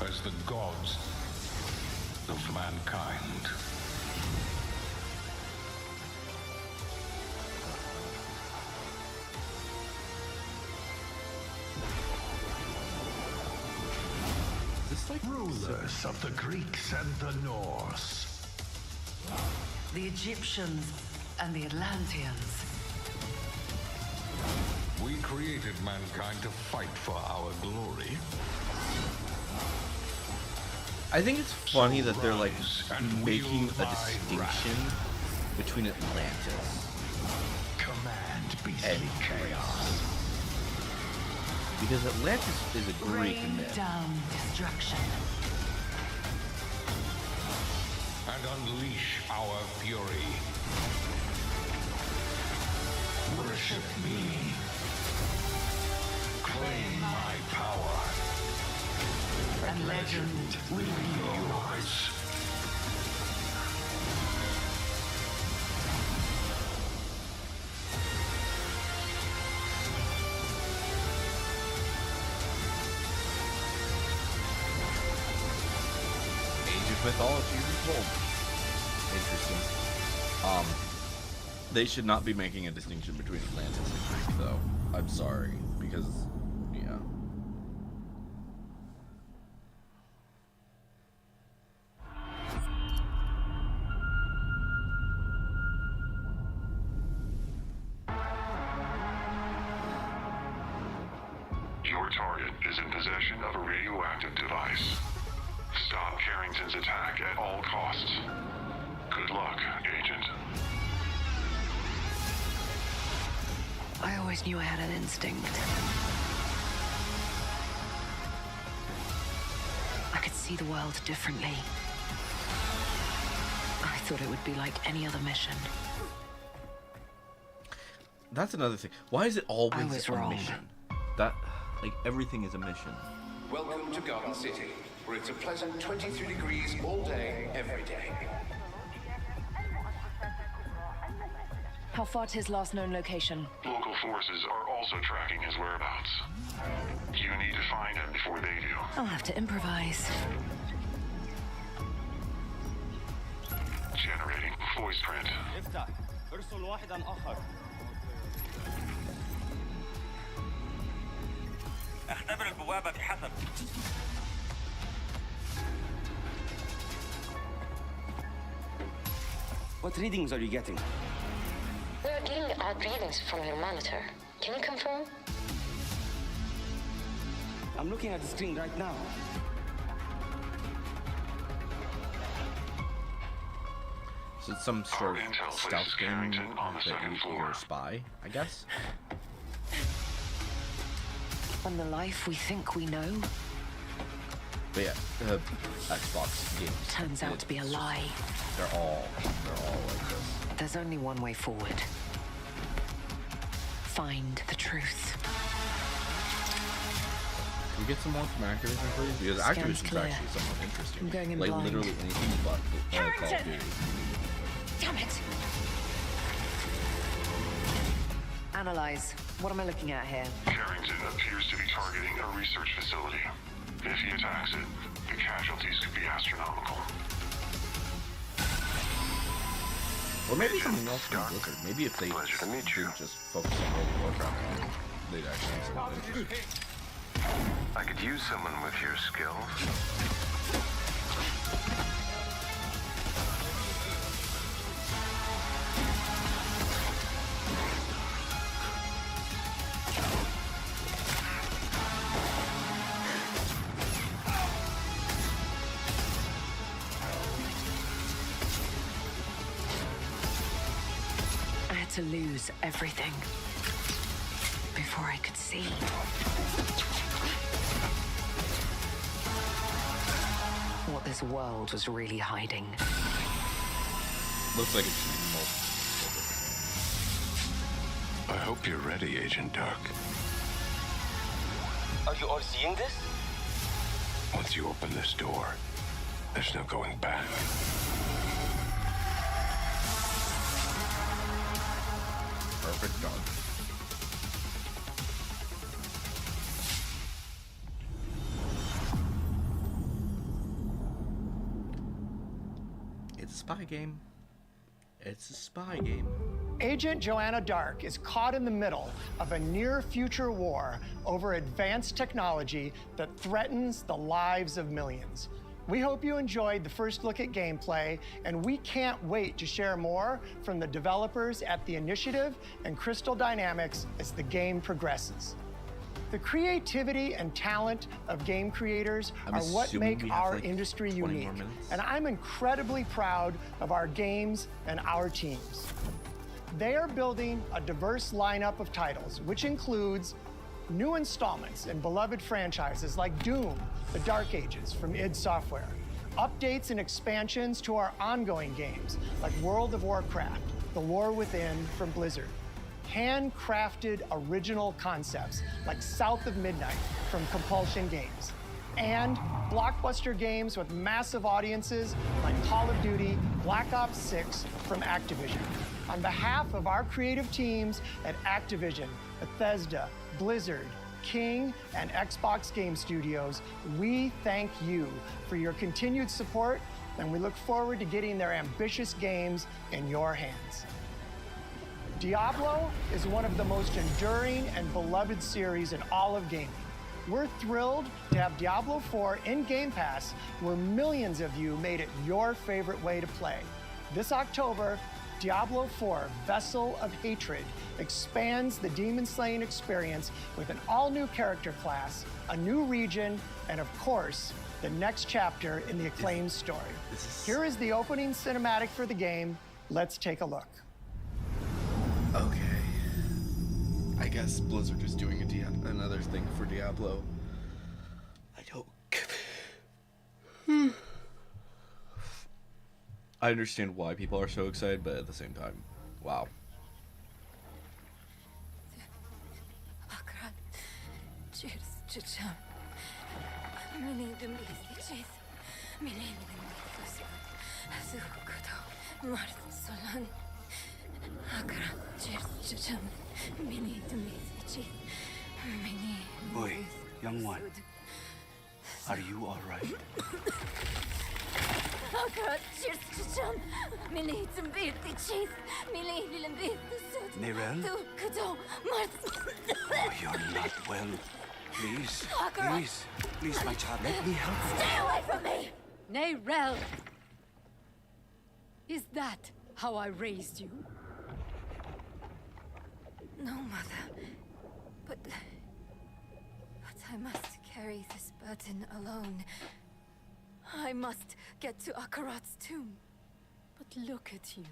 as the gods of mankind. Is this like rulers of the Greeks and the Norse? The Egyptians and the Atlanteans. We created mankind to fight for our glory. I think it's funny that they're like making a distinction between Atlantis and chaos. Because Atlantis is a Greek Rain myth. down destruction. And unleash our fury. Worship me. Claim my power. And legend will be yours. Age of Mythology retold. Interesting. They should not be making a distinction between Atlantis and Greek, though. I'm sorry, because, yeah. Your target is in possession of a radioactive device. Stop Carrington's attack at all costs. Good luck, Agent. I always knew I had an instinct. I could see the world differently. I thought it would be like any other mission. That's another thing. Why is it always was a wrong. mission? That, like, everything is a mission. Welcome to Garden City, where it's a pleasant 23 degrees all day, every day. How far to his last known location? Local forces are also tracking his whereabouts. You need to find him before they do. I'll have to improvise. Generating voice print. افتح. ارسل واحدا آخر. اختبر البوابة بحذر. What readings are you getting? We are getting odd readings from your monitor. Can you confirm? I'm looking at the screen right now. So it's some sort of stealth game that you're a spy, I guess? And the life we think we know But yeah, the Xbox games. turns out to be a lie. They're all like this. There's only one way forward. Find the truth. Can we get some more from Activision, please? Because Scan's Activision's clear. actually somewhat interesting. I'm going in like blind. literally anything but Call of Harrington! Duty. Damn it! Analyze. What am I looking at here? Carrington appears to be targeting a research facility. If he attacks it, the casualties could be astronomical. Or maybe something else from Blizzard. Maybe if they didn't just focus on World of Warcraft, they'd actually have something interesting. I could use someone with your skills. I had to lose everything before I could see. What this world was really hiding. Looks like it's multiple. I hope you're ready, Agent Dark. Are you all seeing this? Once you open this door, there's no going back. Perfect dark. It's a spy game. It's a spy game. Agent Joanna Dark is caught in the middle of a near-future war over advanced technology that threatens the lives of millions. We hope you enjoyed the first look at gameplay, and we can't wait to share more from the developers at The Initiative and Crystal Dynamics as the game progresses. The creativity and talent of game creators are what make our industry unique, and I'm incredibly proud of our games and our teams. They are building a diverse lineup of titles, which includes new installments in beloved franchises like Doom, The Dark Ages from id Software, updates and expansions to our ongoing games like World of Warcraft, The War Within from Blizzard, handcrafted original concepts like South of Midnight from Compulsion Games, and blockbuster games with massive audiences like Call of Duty Black Ops 6 from Activision. On behalf of our creative teams at Activision, Bethesda, Blizzard, King, and Xbox Game Studios, we thank you for your continued support, and we look forward to getting their ambitious games in your hands. Diablo is one of the most enduring and beloved series in all of gaming. We're thrilled to have Diablo 4 in Game Pass, where millions of you made it your favorite way to play. This October, Diablo 4 Vessel of Hatred expands the demon slaying experience with an all-new character class, a new region, and of course, the next chapter in the acclaimed story. Here is the opening cinematic for the game. Let's take a look. Okay. I guess Blizzard is doing another thing for Diablo. I don't. I understand why people are so excited, but at the same time, wow. Boy, young one, are you all right? Mirel? Oh, you're not well. Please, please, my child, let me help you. Stay away from me! Nayrel! Is that how I raised you? No, Mother. But I must carry this burden alone. I must get to Akarat's tomb. But look at you.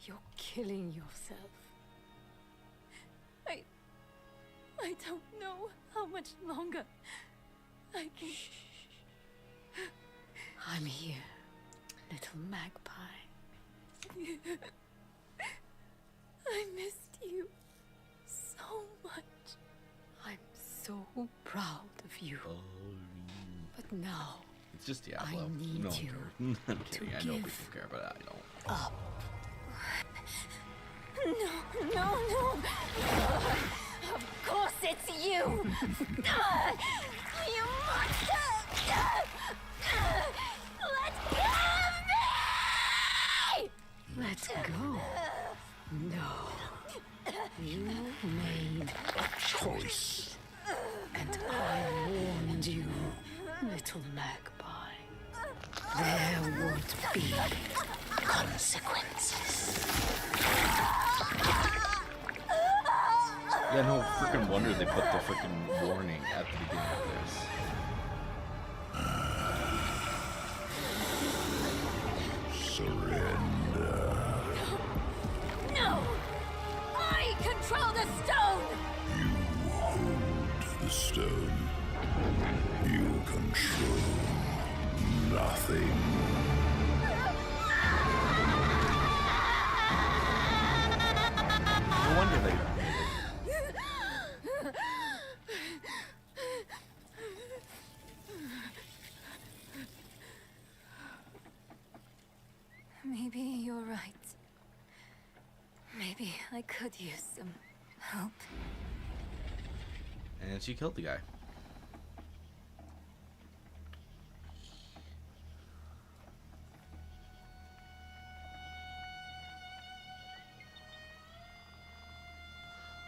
You're killing yourself. I don't know how much longer I can... I'm here, little magpie. I missed you so much. I'm so proud of you. But now, It's just Diablo. I need No one you cares. I'm kidding. I know give people care, but I don't. up. No. Of course it's you. You monster. Let go of me! Let go. No. You made a choice. And I warned you, little magpie. There would be consequences. Yeah, no freaking wonder they put the freaking warning at the beginning of this. Surrender. No! I control the stone! You hold the stone. You control nothing. No wonder they. Maybe you're right. Maybe I could use some help. And she killed the guy.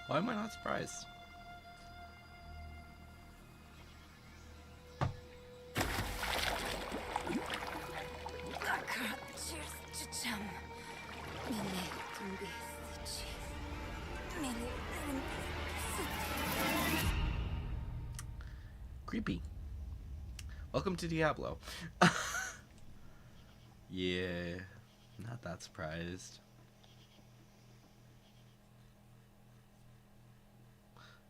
Why am I not surprised? Creepy. Welcome to Diablo. Yeah, not that surprised.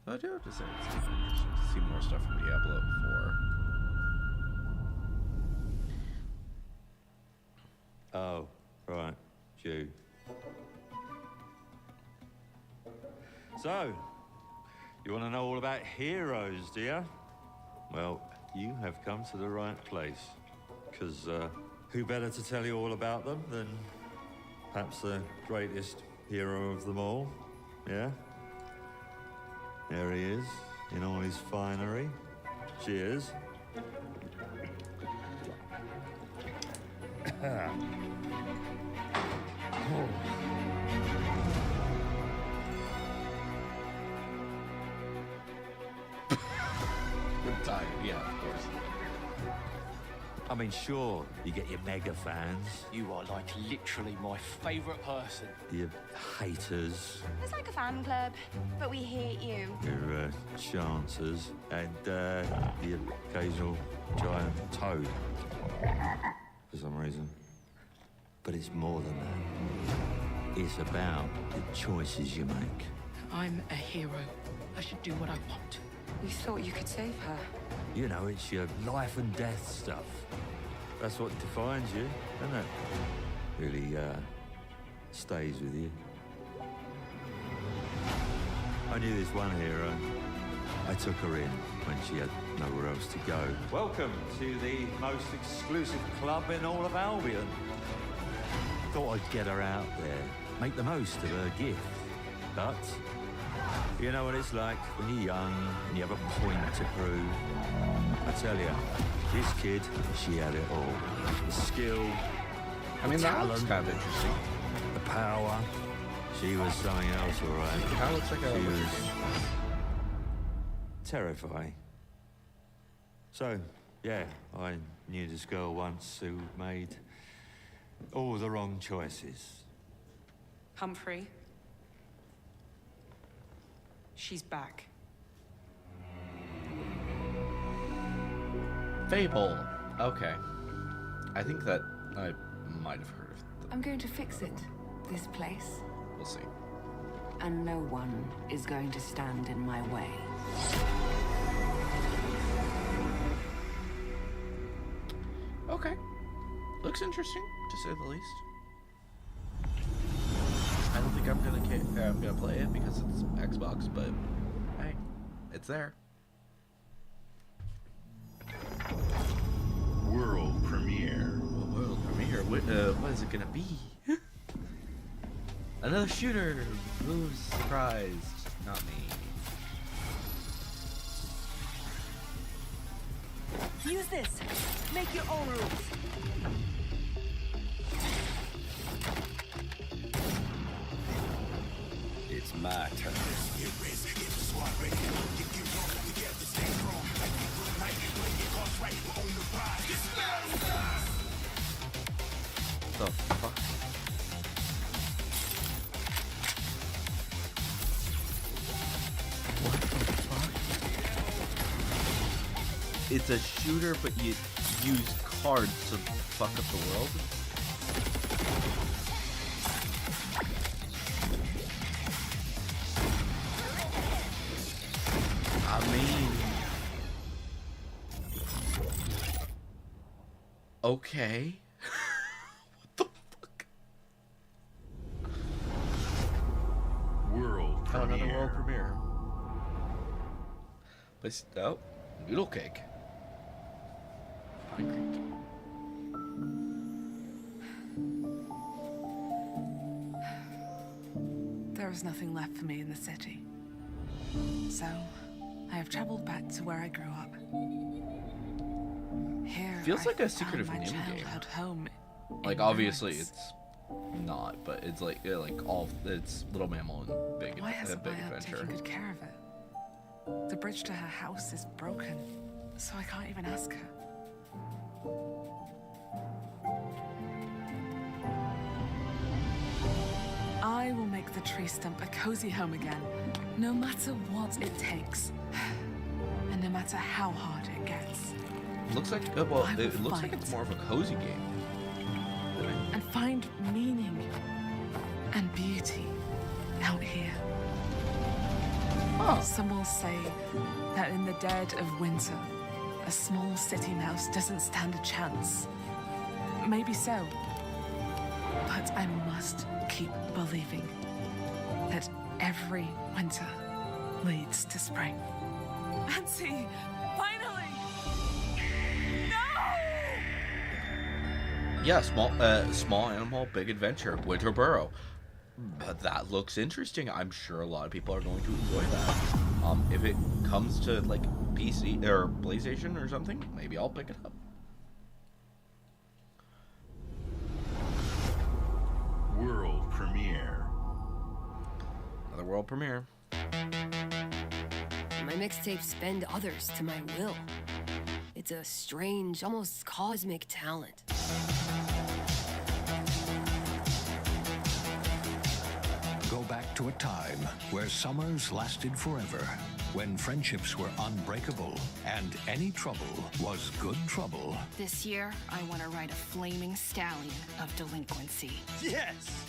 Though I do have to say it's interesting to see more stuff from Diablo 4. Oh, right. Jew. So, you want to know all about heroes, do you? Well, you have come to the right place. Because who better to tell you all about them than perhaps the greatest hero of them all? Yeah? There he is, in all his finery. Cheers. Good time, yeah, of course. I mean, sure, you get your mega fans, You are like literally my favorite person. your haters, It's like a fan club, but we hate you. your chancers, and the occasional giant toad, for some reason. But it's more than that. It's about the choices you make. I'm a hero. I should do what I want. You thought you could save her? You know, it's your life and death stuff. That's what defines you, isn't it? really stays with you. I knew this one hero. I took her in when she had nowhere else to go. Welcome to the most exclusive club in all of Albion. Thought I'd get her out there, make the most of her gift. But you know what it's like when you're young and you have a point to prove. I tell you, this kid, she had it all. The skill, I mean, the that looks talent, kind of interesting. the power. She was something else, all right. Kind of looks like She a... was terrifying. So, yeah, I knew this girl once who made all the wrong choices. Humphrey. She's back. Fable. Okay. I think that I might have heard of them. I'm going to fix it. This place. We'll see. And no one is going to stand in my way. Okay. Looks interesting, to say the least. I don't think I'm gonna play it because it's Xbox, but hey, it's there. World premiere. World premiere. What is it gonna be? Another shooter. Who's surprised? Not me. Use this. Make your own rules. It's my turn. The fuck? What the fuck? It's a shooter, but you use cards to fuck up the world? I mean... Okay. World premiere. Oh, another world premiere. But oh, noodle cake. Pine Creek. There is nothing left for me in the city. So, I have traveled back to where I grew up. Here, Feels like a found Secret of my NIMH game. childhood home. Like in obviously ruins. it's not, but it's like all it's Little Mammal and Big Why hasn't Big my aunt Adventure. taken good care of it? The bridge to her house is broken, so I can't even ask her. I will make the tree stump a cozy home again, no matter what it takes, and no matter how hard it gets. Looks like well, I it will looks like fight. it's more of a cozy game. And find meaning and beauty out here. Some will say that in the dead of winter, a small city mouse doesn't stand a chance. Maybe so. But I must keep believing that every winter leads to spring. Nancy, finally! No! Yeah, small animal, big adventure, Winter Burrow. But that looks interesting. I'm sure a lot of people are going to enjoy that. If it comes to like PC or PlayStation or something, maybe I'll pick it up. World premiere. Another world premiere. My mixtapes bend others to my will. It's a strange, almost cosmic talent. Go back to a time where summers lasted forever, when friendships were unbreakable, and any trouble was good trouble. This year, I want to ride a flaming stallion of delinquency. Yes!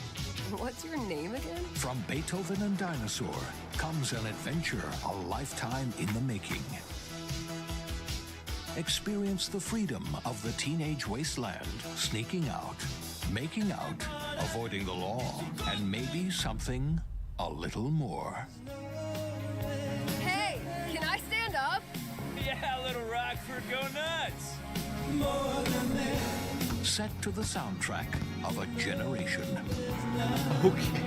What's your name again? From Beethoven and Dinosaur comes an adventure a lifetime in the making. Experience the freedom of the teenage wasteland, sneaking out, making out, avoiding the law, and maybe something a little more. Hey, can I stand up? Yeah, little Rockford, go nuts! Set to the soundtrack of a generation. Okay.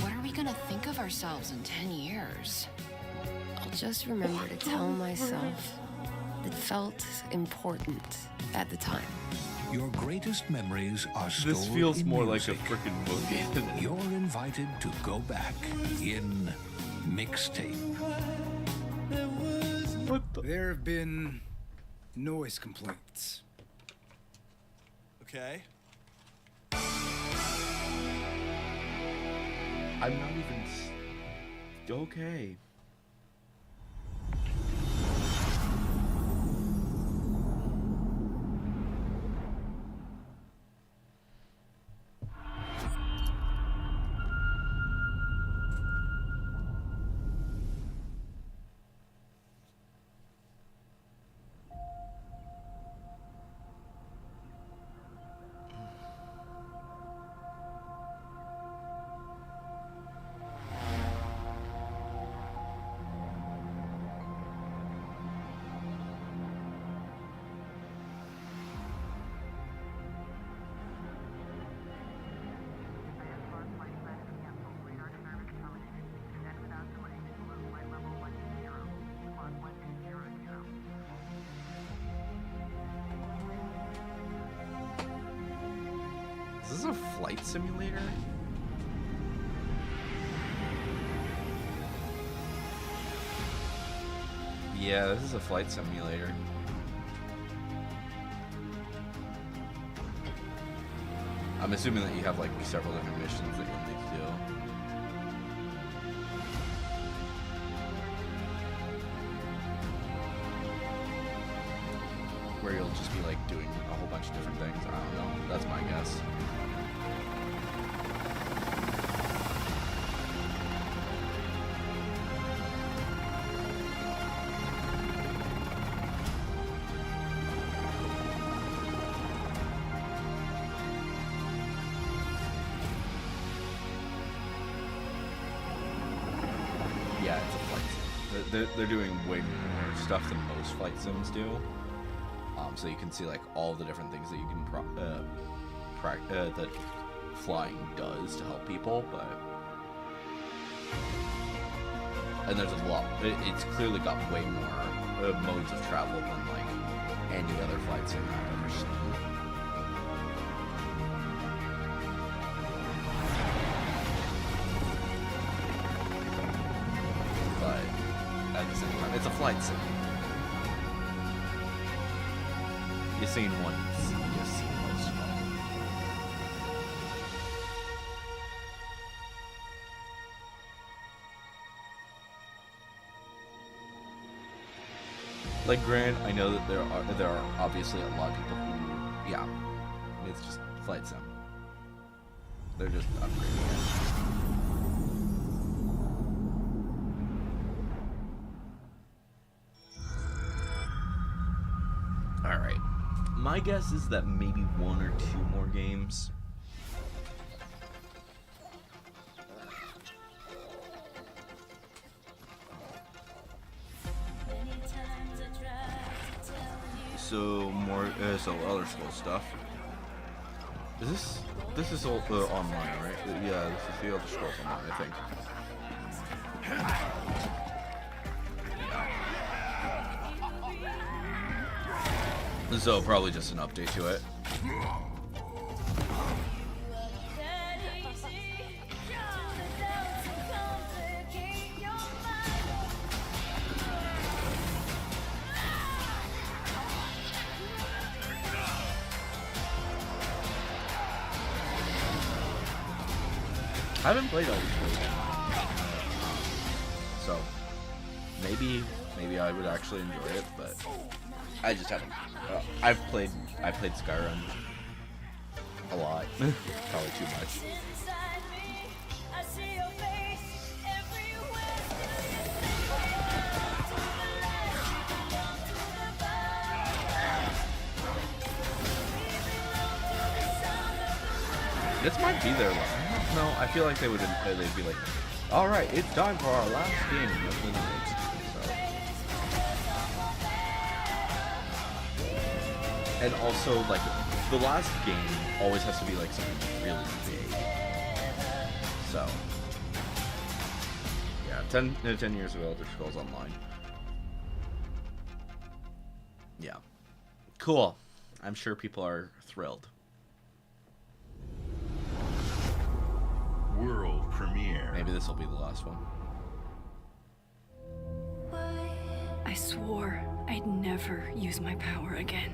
What are we gonna think of ourselves in 10 years? I'll just remember to tell myself that felt important at the time. Your greatest memories are stored This feels in more music. like a freaking movie. You're invited to go back in mixtape. There have been noise complaints. Okay. I'm not even okay. Is this a flight simulator? Yeah, this is a flight simulator. I'm assuming that you have like several different missions that you'll need to do. Where you'll just be like doing a whole bunch of different things. I don't know. That's my guess. Yeah, it's a flight sim. They're doing way more stuff than most flight sims do. So you can see like all the different things that you can that flying does to help people, and there's a lot. It's clearly got way more modes of travel than like any other flight sim I've ever seen. But at the same time, it's a flight sim. You've seen one, you've seen most of them. Like, granted, I know that there are obviously a lot of people who, yeah, it's just flight sim. They're just upgrading it. Alright. My guess is that maybe one or two more games. So more, so Elder Scrolls stuff. Is this is all online, right? Yeah, this is the Elder Scrolls Online, I think. So probably just an update to it. I haven't played all these games, so maybe I would actually enjoy it, but I just haven't. I played Skyrim a lot, probably too much. This might be their last. I don't know. I feel like they'd be like, all right, it's time for our last game of the night. So, and also like the last game always has to be like something really big. So, yeah, 10 years of Elder Scrolls Online. Yeah, cool. I'm sure people are thrilled. World premiere. Maybe this will be the last one. I swore I'd never use my power again.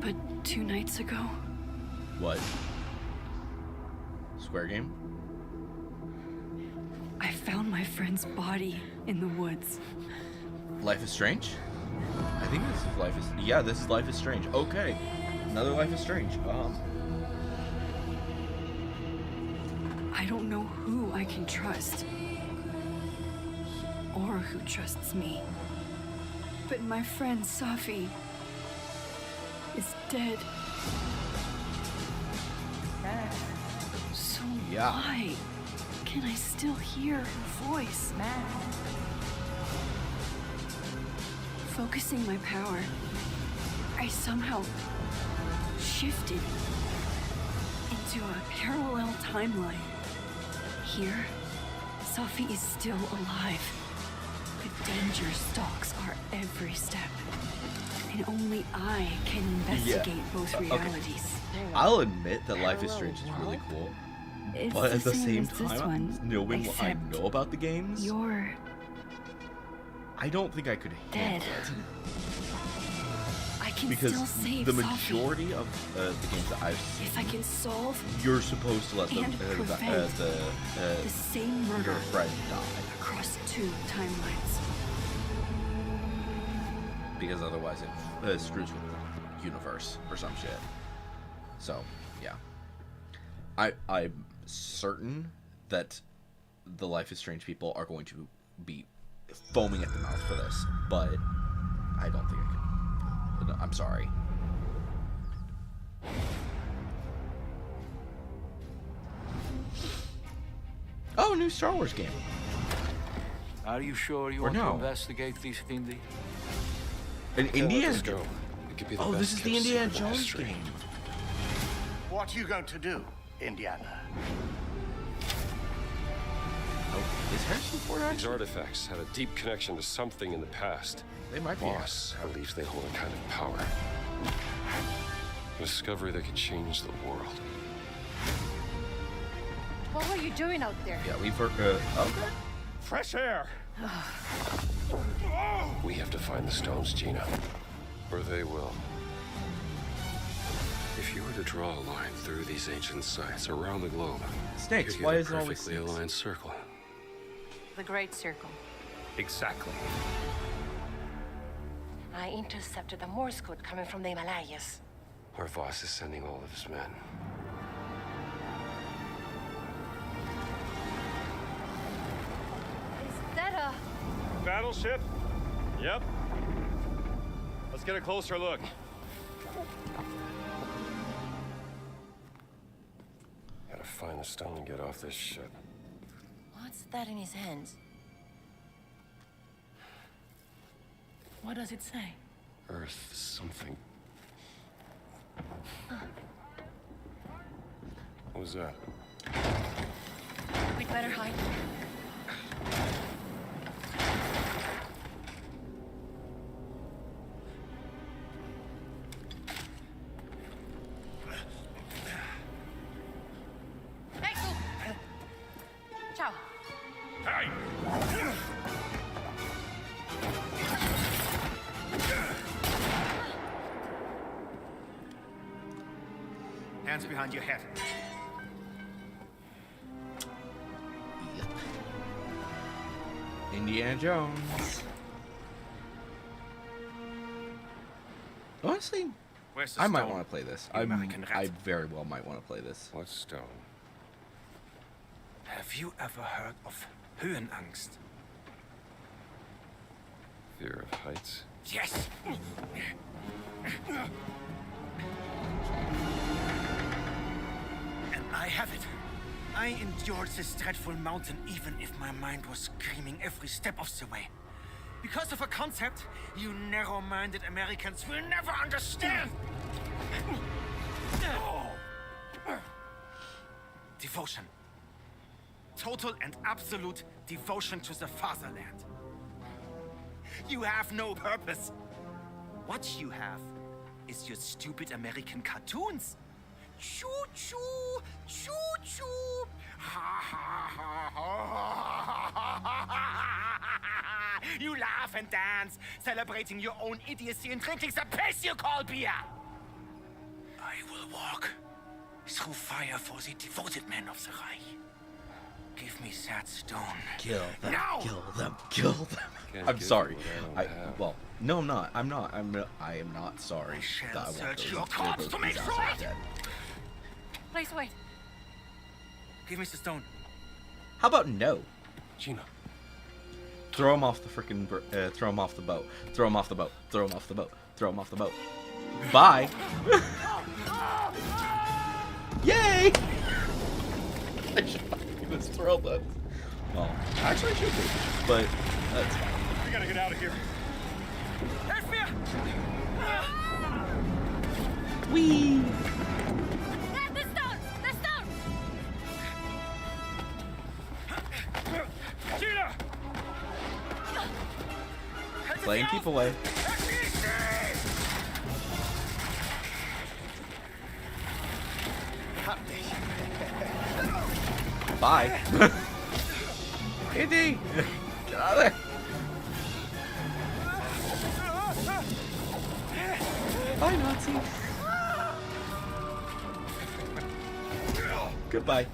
But 2 nights ago... What? Square game? I found my friend's body in the woods. Life is Strange? I think this is Life is... Yeah, this is Life is Strange. Okay. Another Life is Strange. I don't know who I can trust. Or who trusts me. But my friend Safi is dead. So why can I still hear her voice? Focusing my power, I somehow shifted into a parallel timeline. Here, Safi is still alive, but danger stalks our every step. And only I can investigate both realities. I'll admit that Life is Strange is really cool. It's but at the same as this time, one, knowing what I know about the games, you're I don't think I could dead. handle it. I can Because still save the Safi. majority of the games that I've seen, If I can solve you're supposed to let and prevent the same murder your friend die. across 2 timelines. Because otherwise it screws with the universe or some shit. So, yeah. I'm certain that the Life is Strange people are going to be foaming at the mouth for this, but I don't think I can. I'm sorry. Oh, new Star Wars game. Are you sure you Or want no. to investigate this, Indy? An Indiana go. Jones. Oh, this is the Indiana Jones game. What are you going to do, Indiana? Oh, is Harrison Ford These artifacts had a deep connection to something in the past. They might be. Boss believes they hold a kind of power. A discovery that could change the world. What were you doing out there? Yeah, we've heard. Okay. Fresh air! We have to find the stones, Gina. Or they will. If you were to draw a line through these ancient sites around the globe, Snakes, you'd why get is a it always perfectly snakes? aligned circle. The Great Circle. Exactly. I intercepted the Morse code coming from the Himalayas. Our boss is sending all of his men. Is that a... Battleship? Yep. Let's get a closer look. Gotta find the stone and get off this ship. What's that in his hands? What does it say? Earth something. What was that? We'd better hide. Hey, go! Ciao. Hey! Hands behind your head. Indiana Jones. Honestly, Where's the I might stone? want to play this. You American rat. I very well might want to play this. What stone? Have you ever heard of Höhenangst? Fear of heights? Yes! And I have it. I endured this dreadful mountain even if my mind was screaming every step of the way. Because of a concept you narrow-minded Americans will never understand. Devotion. Total and absolute devotion to the fatherland. You have no purpose. What you have is your stupid American cartoons. Choo-choo, choo-choo. Ha ha ha ha. You laugh and dance, celebrating your own idiocy and drinking the piss you call beer. I will walk through fire for the devoted men of the Reich. Give me that stone. Kill them. Now! Kill them. Kill them. I'm sorry. Well, no, I'm not. I am not sorry that I want search those your corpse to make sure. dead. Please wait. Give me the stone. How about no? Gina. Throw him off the frickin' throw him off the boat. Throw him off the boat. Throw him off the boat. Throw him off the boat. Bye. Yay! I should not do this throw that. Well, actually I should do, but that's fine. We gotta get out of here. Whee! The stone! The stone! Gina! Play and keep away. Bye. Indy! Get out of there! Bye, Nazi. Goodbye.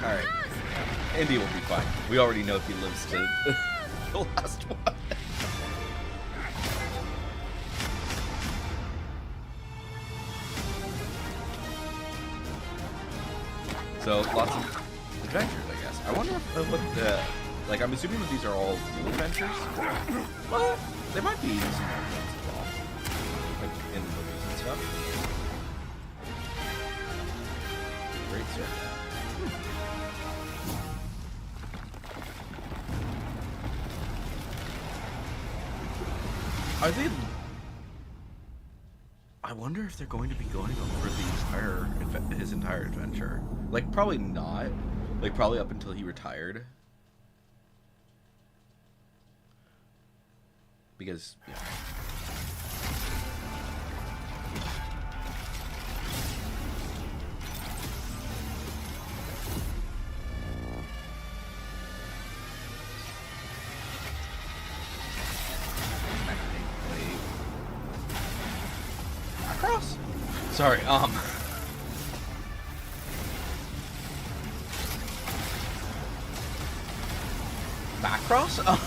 Alright. Indy will be fine. We already know if he lives to the last one. So, lots of adventures, I guess. I wonder if, what the... Like, I'm assuming that these are all new adventures. Well, they might be some more ones as well. Like, in the movies and stuff. Great circle. Are they... I wonder if they're going to be going over his entire adventure. Like, probably not. Like, probably up until he retired. Because, yeah. Cross. Sorry, Macross? Oh.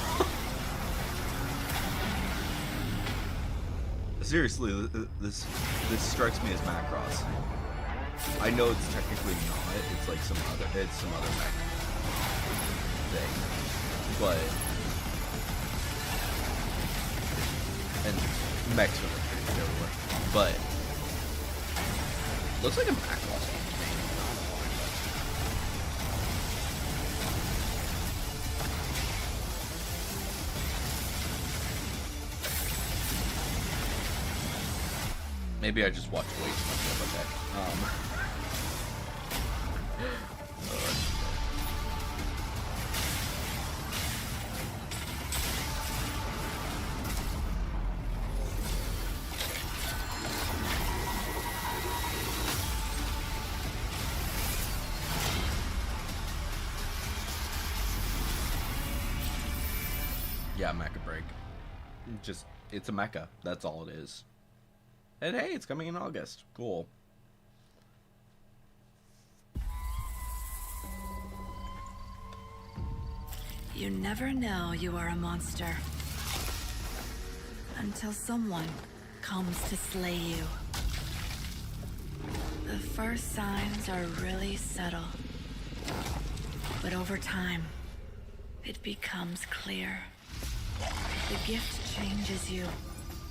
Seriously, this strikes me as Macross. I know it's technically not. It's like some other mech thing, but and mechs are pretty everywhere. But looks like a Macross. Maybe I just watched way too much of that. Yeah, Mecha Break. Just, it's a mecha. That's all it is. And hey, it's coming in August. Cool. You never know you are a monster until someone comes to slay you. The first signs are really subtle, but But over time, it becomes clear. The gift changes you,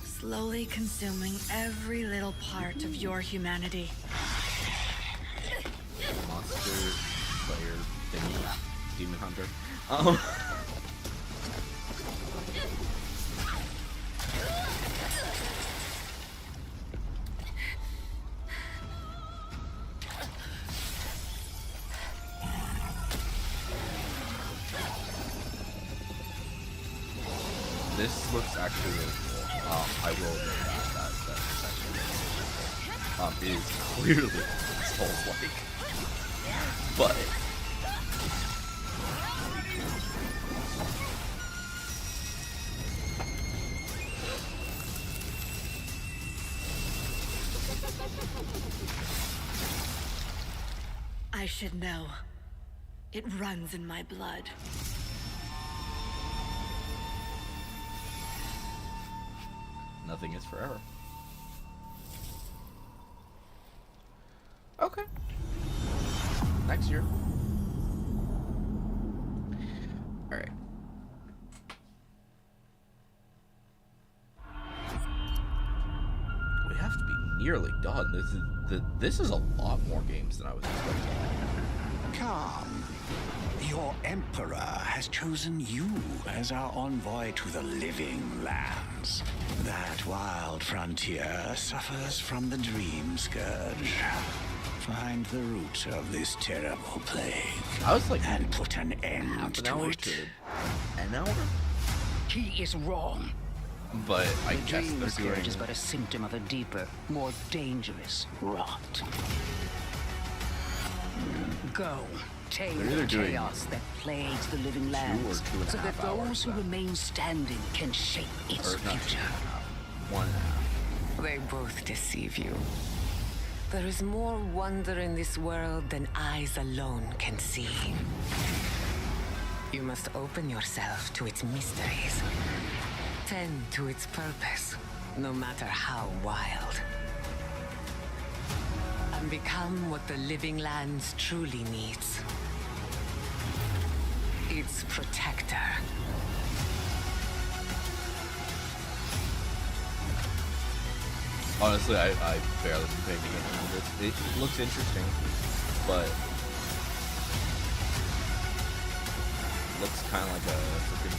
slowly consuming every little part of your humanity. Monster Slayer thingy, Demon Hunter. This looks actually really cool. I will admit that's actually really cool. It is clearly Souls-like, but I should know. It runs in my blood. nothing is forever. Okay. Next year. Alright. We have to be nearly done. This is a lot more games than I was expecting. Come. Your Emperor has chosen you as our envoy to the living lands. That wild frontier suffers from the dream scourge. Find the root of this terrible plague. I was like, and put an end to it. An hour? He is wrong. But I the guess dream they're scourge doing... is but a symptom of a deeper, more dangerous rot. Go. Tame the chaos that plagues the living lands, so that those who remain standing can shape its future. 1.5. They both deceive you. There is more wonder in this world than eyes alone can see. You must open yourself to its mysteries. Tend to its purpose, no matter how wild. And become what the living lands truly needs. Its protector. Honestly, I barely been paying attention to this. It looks interesting, but looks kind of like a freaking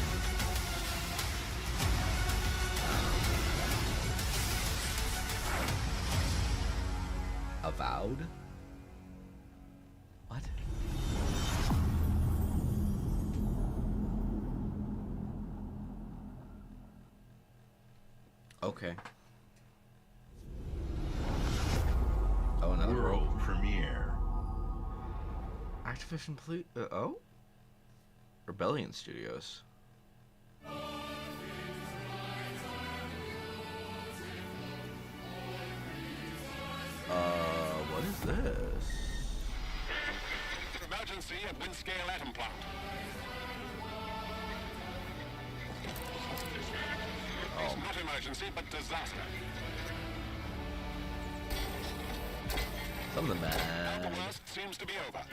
Avowed? What? Okay. Oh, another world premiere. Activision oh? Rebellion Studios. What is this? Emergency at Windscale Atom Plant. It's not emergency, but disaster. Something bad. The worst seems to be over.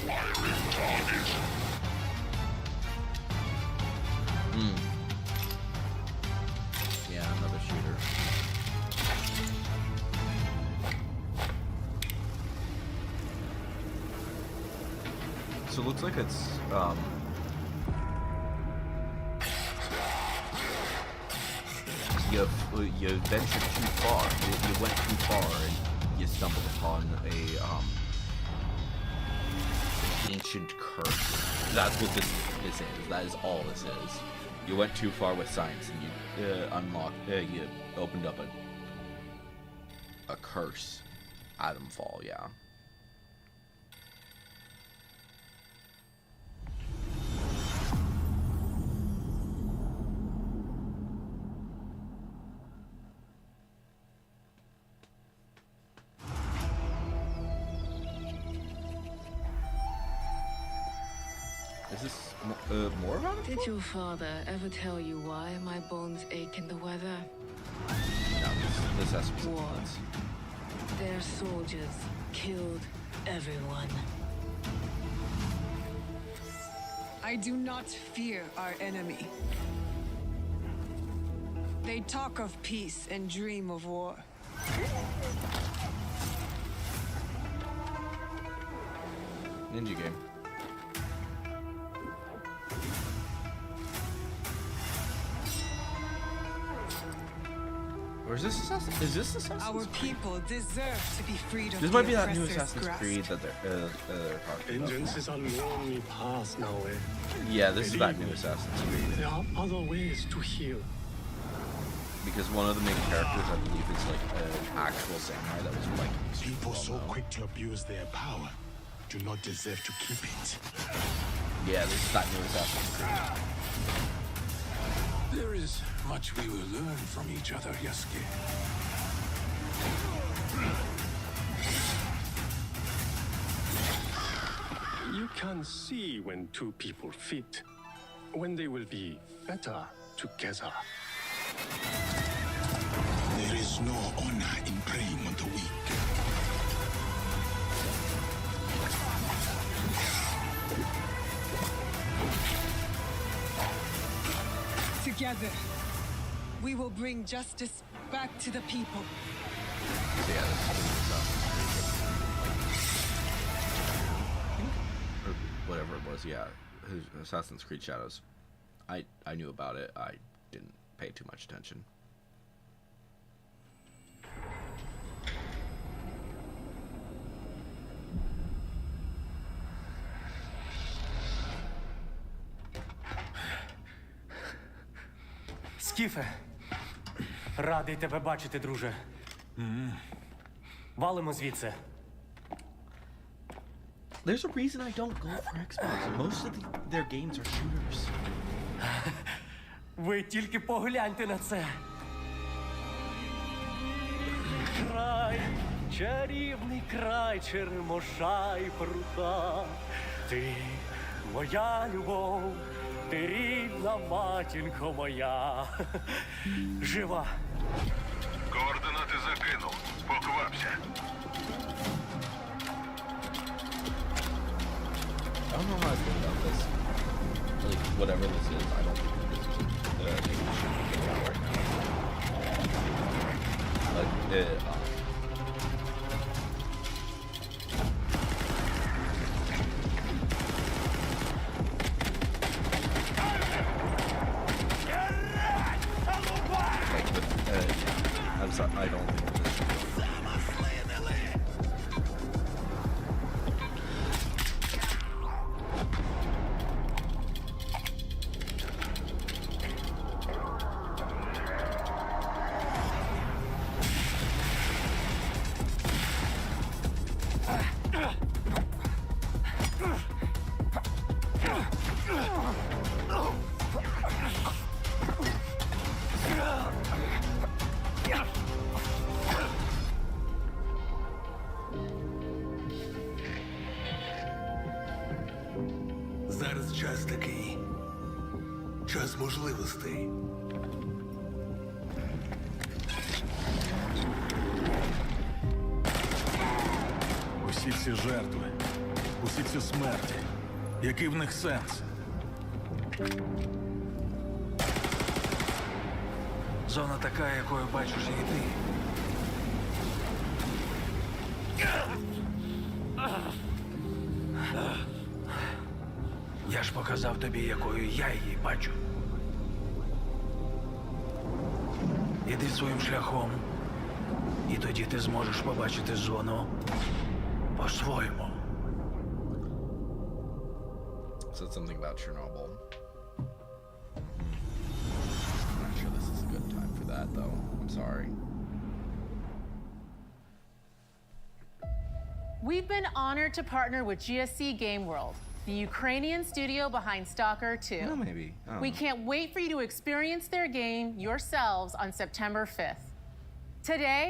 Wiring target. Yeah, another shooter. So it looks like it's you ventured too far. You went too far and you stumbled upon a ancient curse. That's what this is. That is all this is. You went too far with science and you unlocked. You opened up a curse. Atomfall, yeah. Is this more about it? Did your father ever tell you why my bones ache in the weather? No, this has to be War. Their soldiers killed everyone. I do not fear our enemy. They talk of peace and dream of war. Ninja game. Or is this Assassin's? Is this Assassin's Our people deserve to be freed of This the might be that new oppressor's Assassin's grasp. Creed that they're talking about. Vengeance is a lonely path now, eh? Yeah, this is that new Assassin's Creed. There are other ways to heal. Because one of the main characters, I believe, is like an actual samurai that was like. People so quick to abuse their power do not deserve to keep it. Yeah, this is that new Assassin's Creed. There is much we will learn from each other, Yasuke. You can see when two people fit, when they will be better together. There is no honor in preying on the weak. Together, we will bring justice back to the people. Yeah, this is or whatever it was. Yeah, his Assassin's Creed Shadows. I knew about it. I didn't pay too much attention. Скіфе, радий тебе бачити, друже. Валимо звідси. There's a reason I don't go for Xbox. Most of their games are shooters. Ви тільки погляньте на це. Край, чарівний край черемоша й прута. Ти моя любов, ти рідна матінко моя. Жива. Координати закинув. Поквапся. I don't know how I feel about this. Like, whatever this is, I don't think this is a thing that should be getting out right now. Like, I'm sorry, I don't think this should be. Зараз час такий. Час можливостей. Усі ці жертви, усі ці смерті. Який в них сенс? Зона така, якою бачиш і ти. Я ж показав тобі, якою я її бачу. Іди своїм шляхом, і тоді ти зможеш побачити зону по-своєму. Said something about Chernobyl. I'm not sure this is a good time for that, though. I'm sorry. We've been honored to partner with GSC Game World, the Ukrainian studio behind Stalker 2. No, maybe. I don't We know. can't wait for you to experience their game yourselves on September 5th. Today,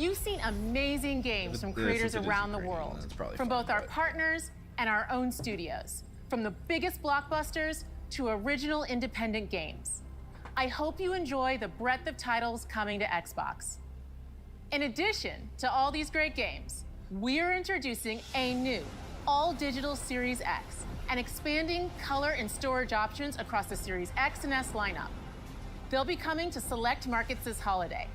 you've seen amazing games from Since creators it is around the Ukrainian, world, that's probably from fine, both our but- partners and our own studios, from the biggest blockbusters to original independent games. I hope you enjoy the breadth of titles coming to Xbox. In addition to all these great games, we're introducing a new all-digital Series X and expanding color and storage options across the Series X and S lineup. They'll be coming to select markets this holiday.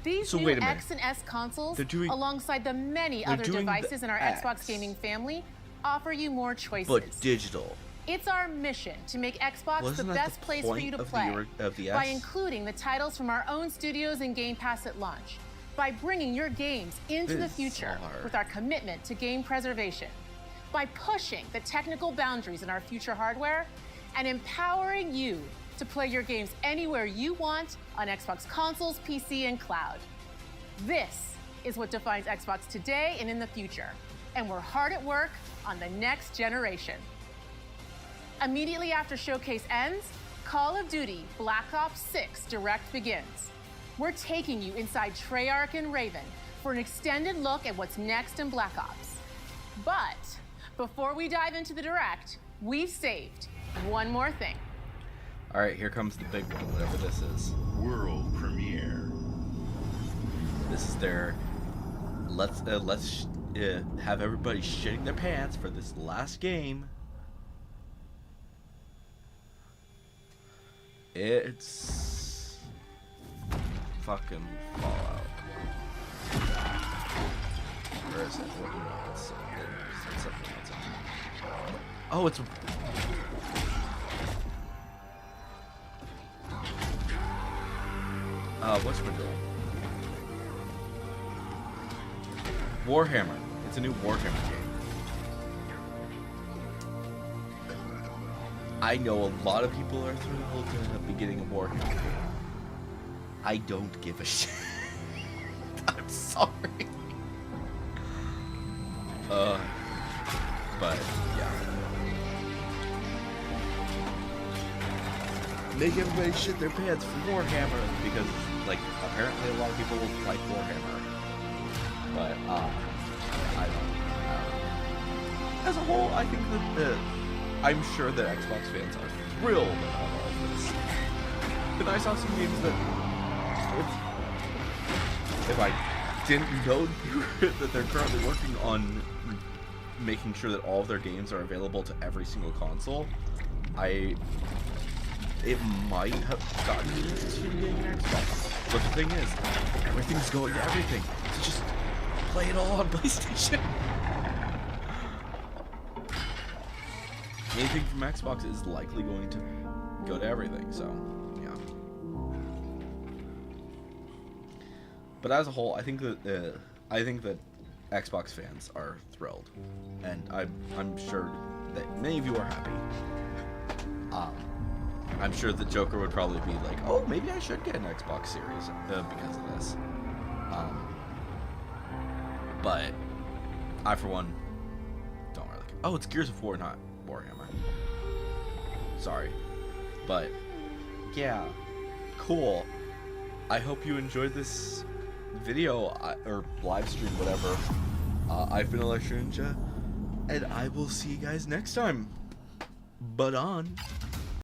These new X and S consoles, alongside the many other devices in our Xbox gaming family, offer you more choices. But digital. It's our mission to make Xbox the best place for you to play by including the titles from our own studios in Game Pass at launch, by bringing your games into the future with our commitment to game preservation, by pushing the technical boundaries in our future hardware, and empowering you to play your games anywhere you want on Xbox consoles, PC, and cloud. This is what defines Xbox today and in the future, and we're hard at work on the next generation. Immediately after Showcase ends, Call of Duty Black Ops 6 Direct begins. We're taking you inside Treyarch and Raven for an extended look at what's next in Black Ops. But before we dive into the Direct, we've saved one more thing. All right, here comes the big one, whatever this is. World premiere. This is their let's have everybody shitting their pants for this last game. It's fucking Fallout. Where is it? It's something else. Oh, it's what's it doing? Warhammer. It's a new Warhammer game. I know a lot of people are thrilled to be getting a Warhammer game. I don't give a shit. I'm sorry. But yeah. Make everybody shit their pants for Warhammer because, like, apparently a lot of people like Warhammer. But I don't. As a whole, I think that I'm sure that Xbox fans are thrilled at all of this. But I saw some games that, if I didn't know that they're currently working on making sure that all of their games are available to every single console, it might have gotten me interested in getting an Xbox. But the thing is, everything's going to everything. So just play it all on PlayStation. Anything from Xbox is likely going to go to everything, so yeah. But as a whole, I think that Xbox fans are thrilled, and I'm sure that many of you are happy. I'm sure that Joker would probably be like, oh, maybe I should get an Xbox Series because of this. But I, for one, don't really care. Oh, it's Gears of War, not Warhammer. Sorry. But yeah, cool. I hope you enjoyed this video or live stream, whatever. I've been Electro Ninja, and I will see you guys next time. But on.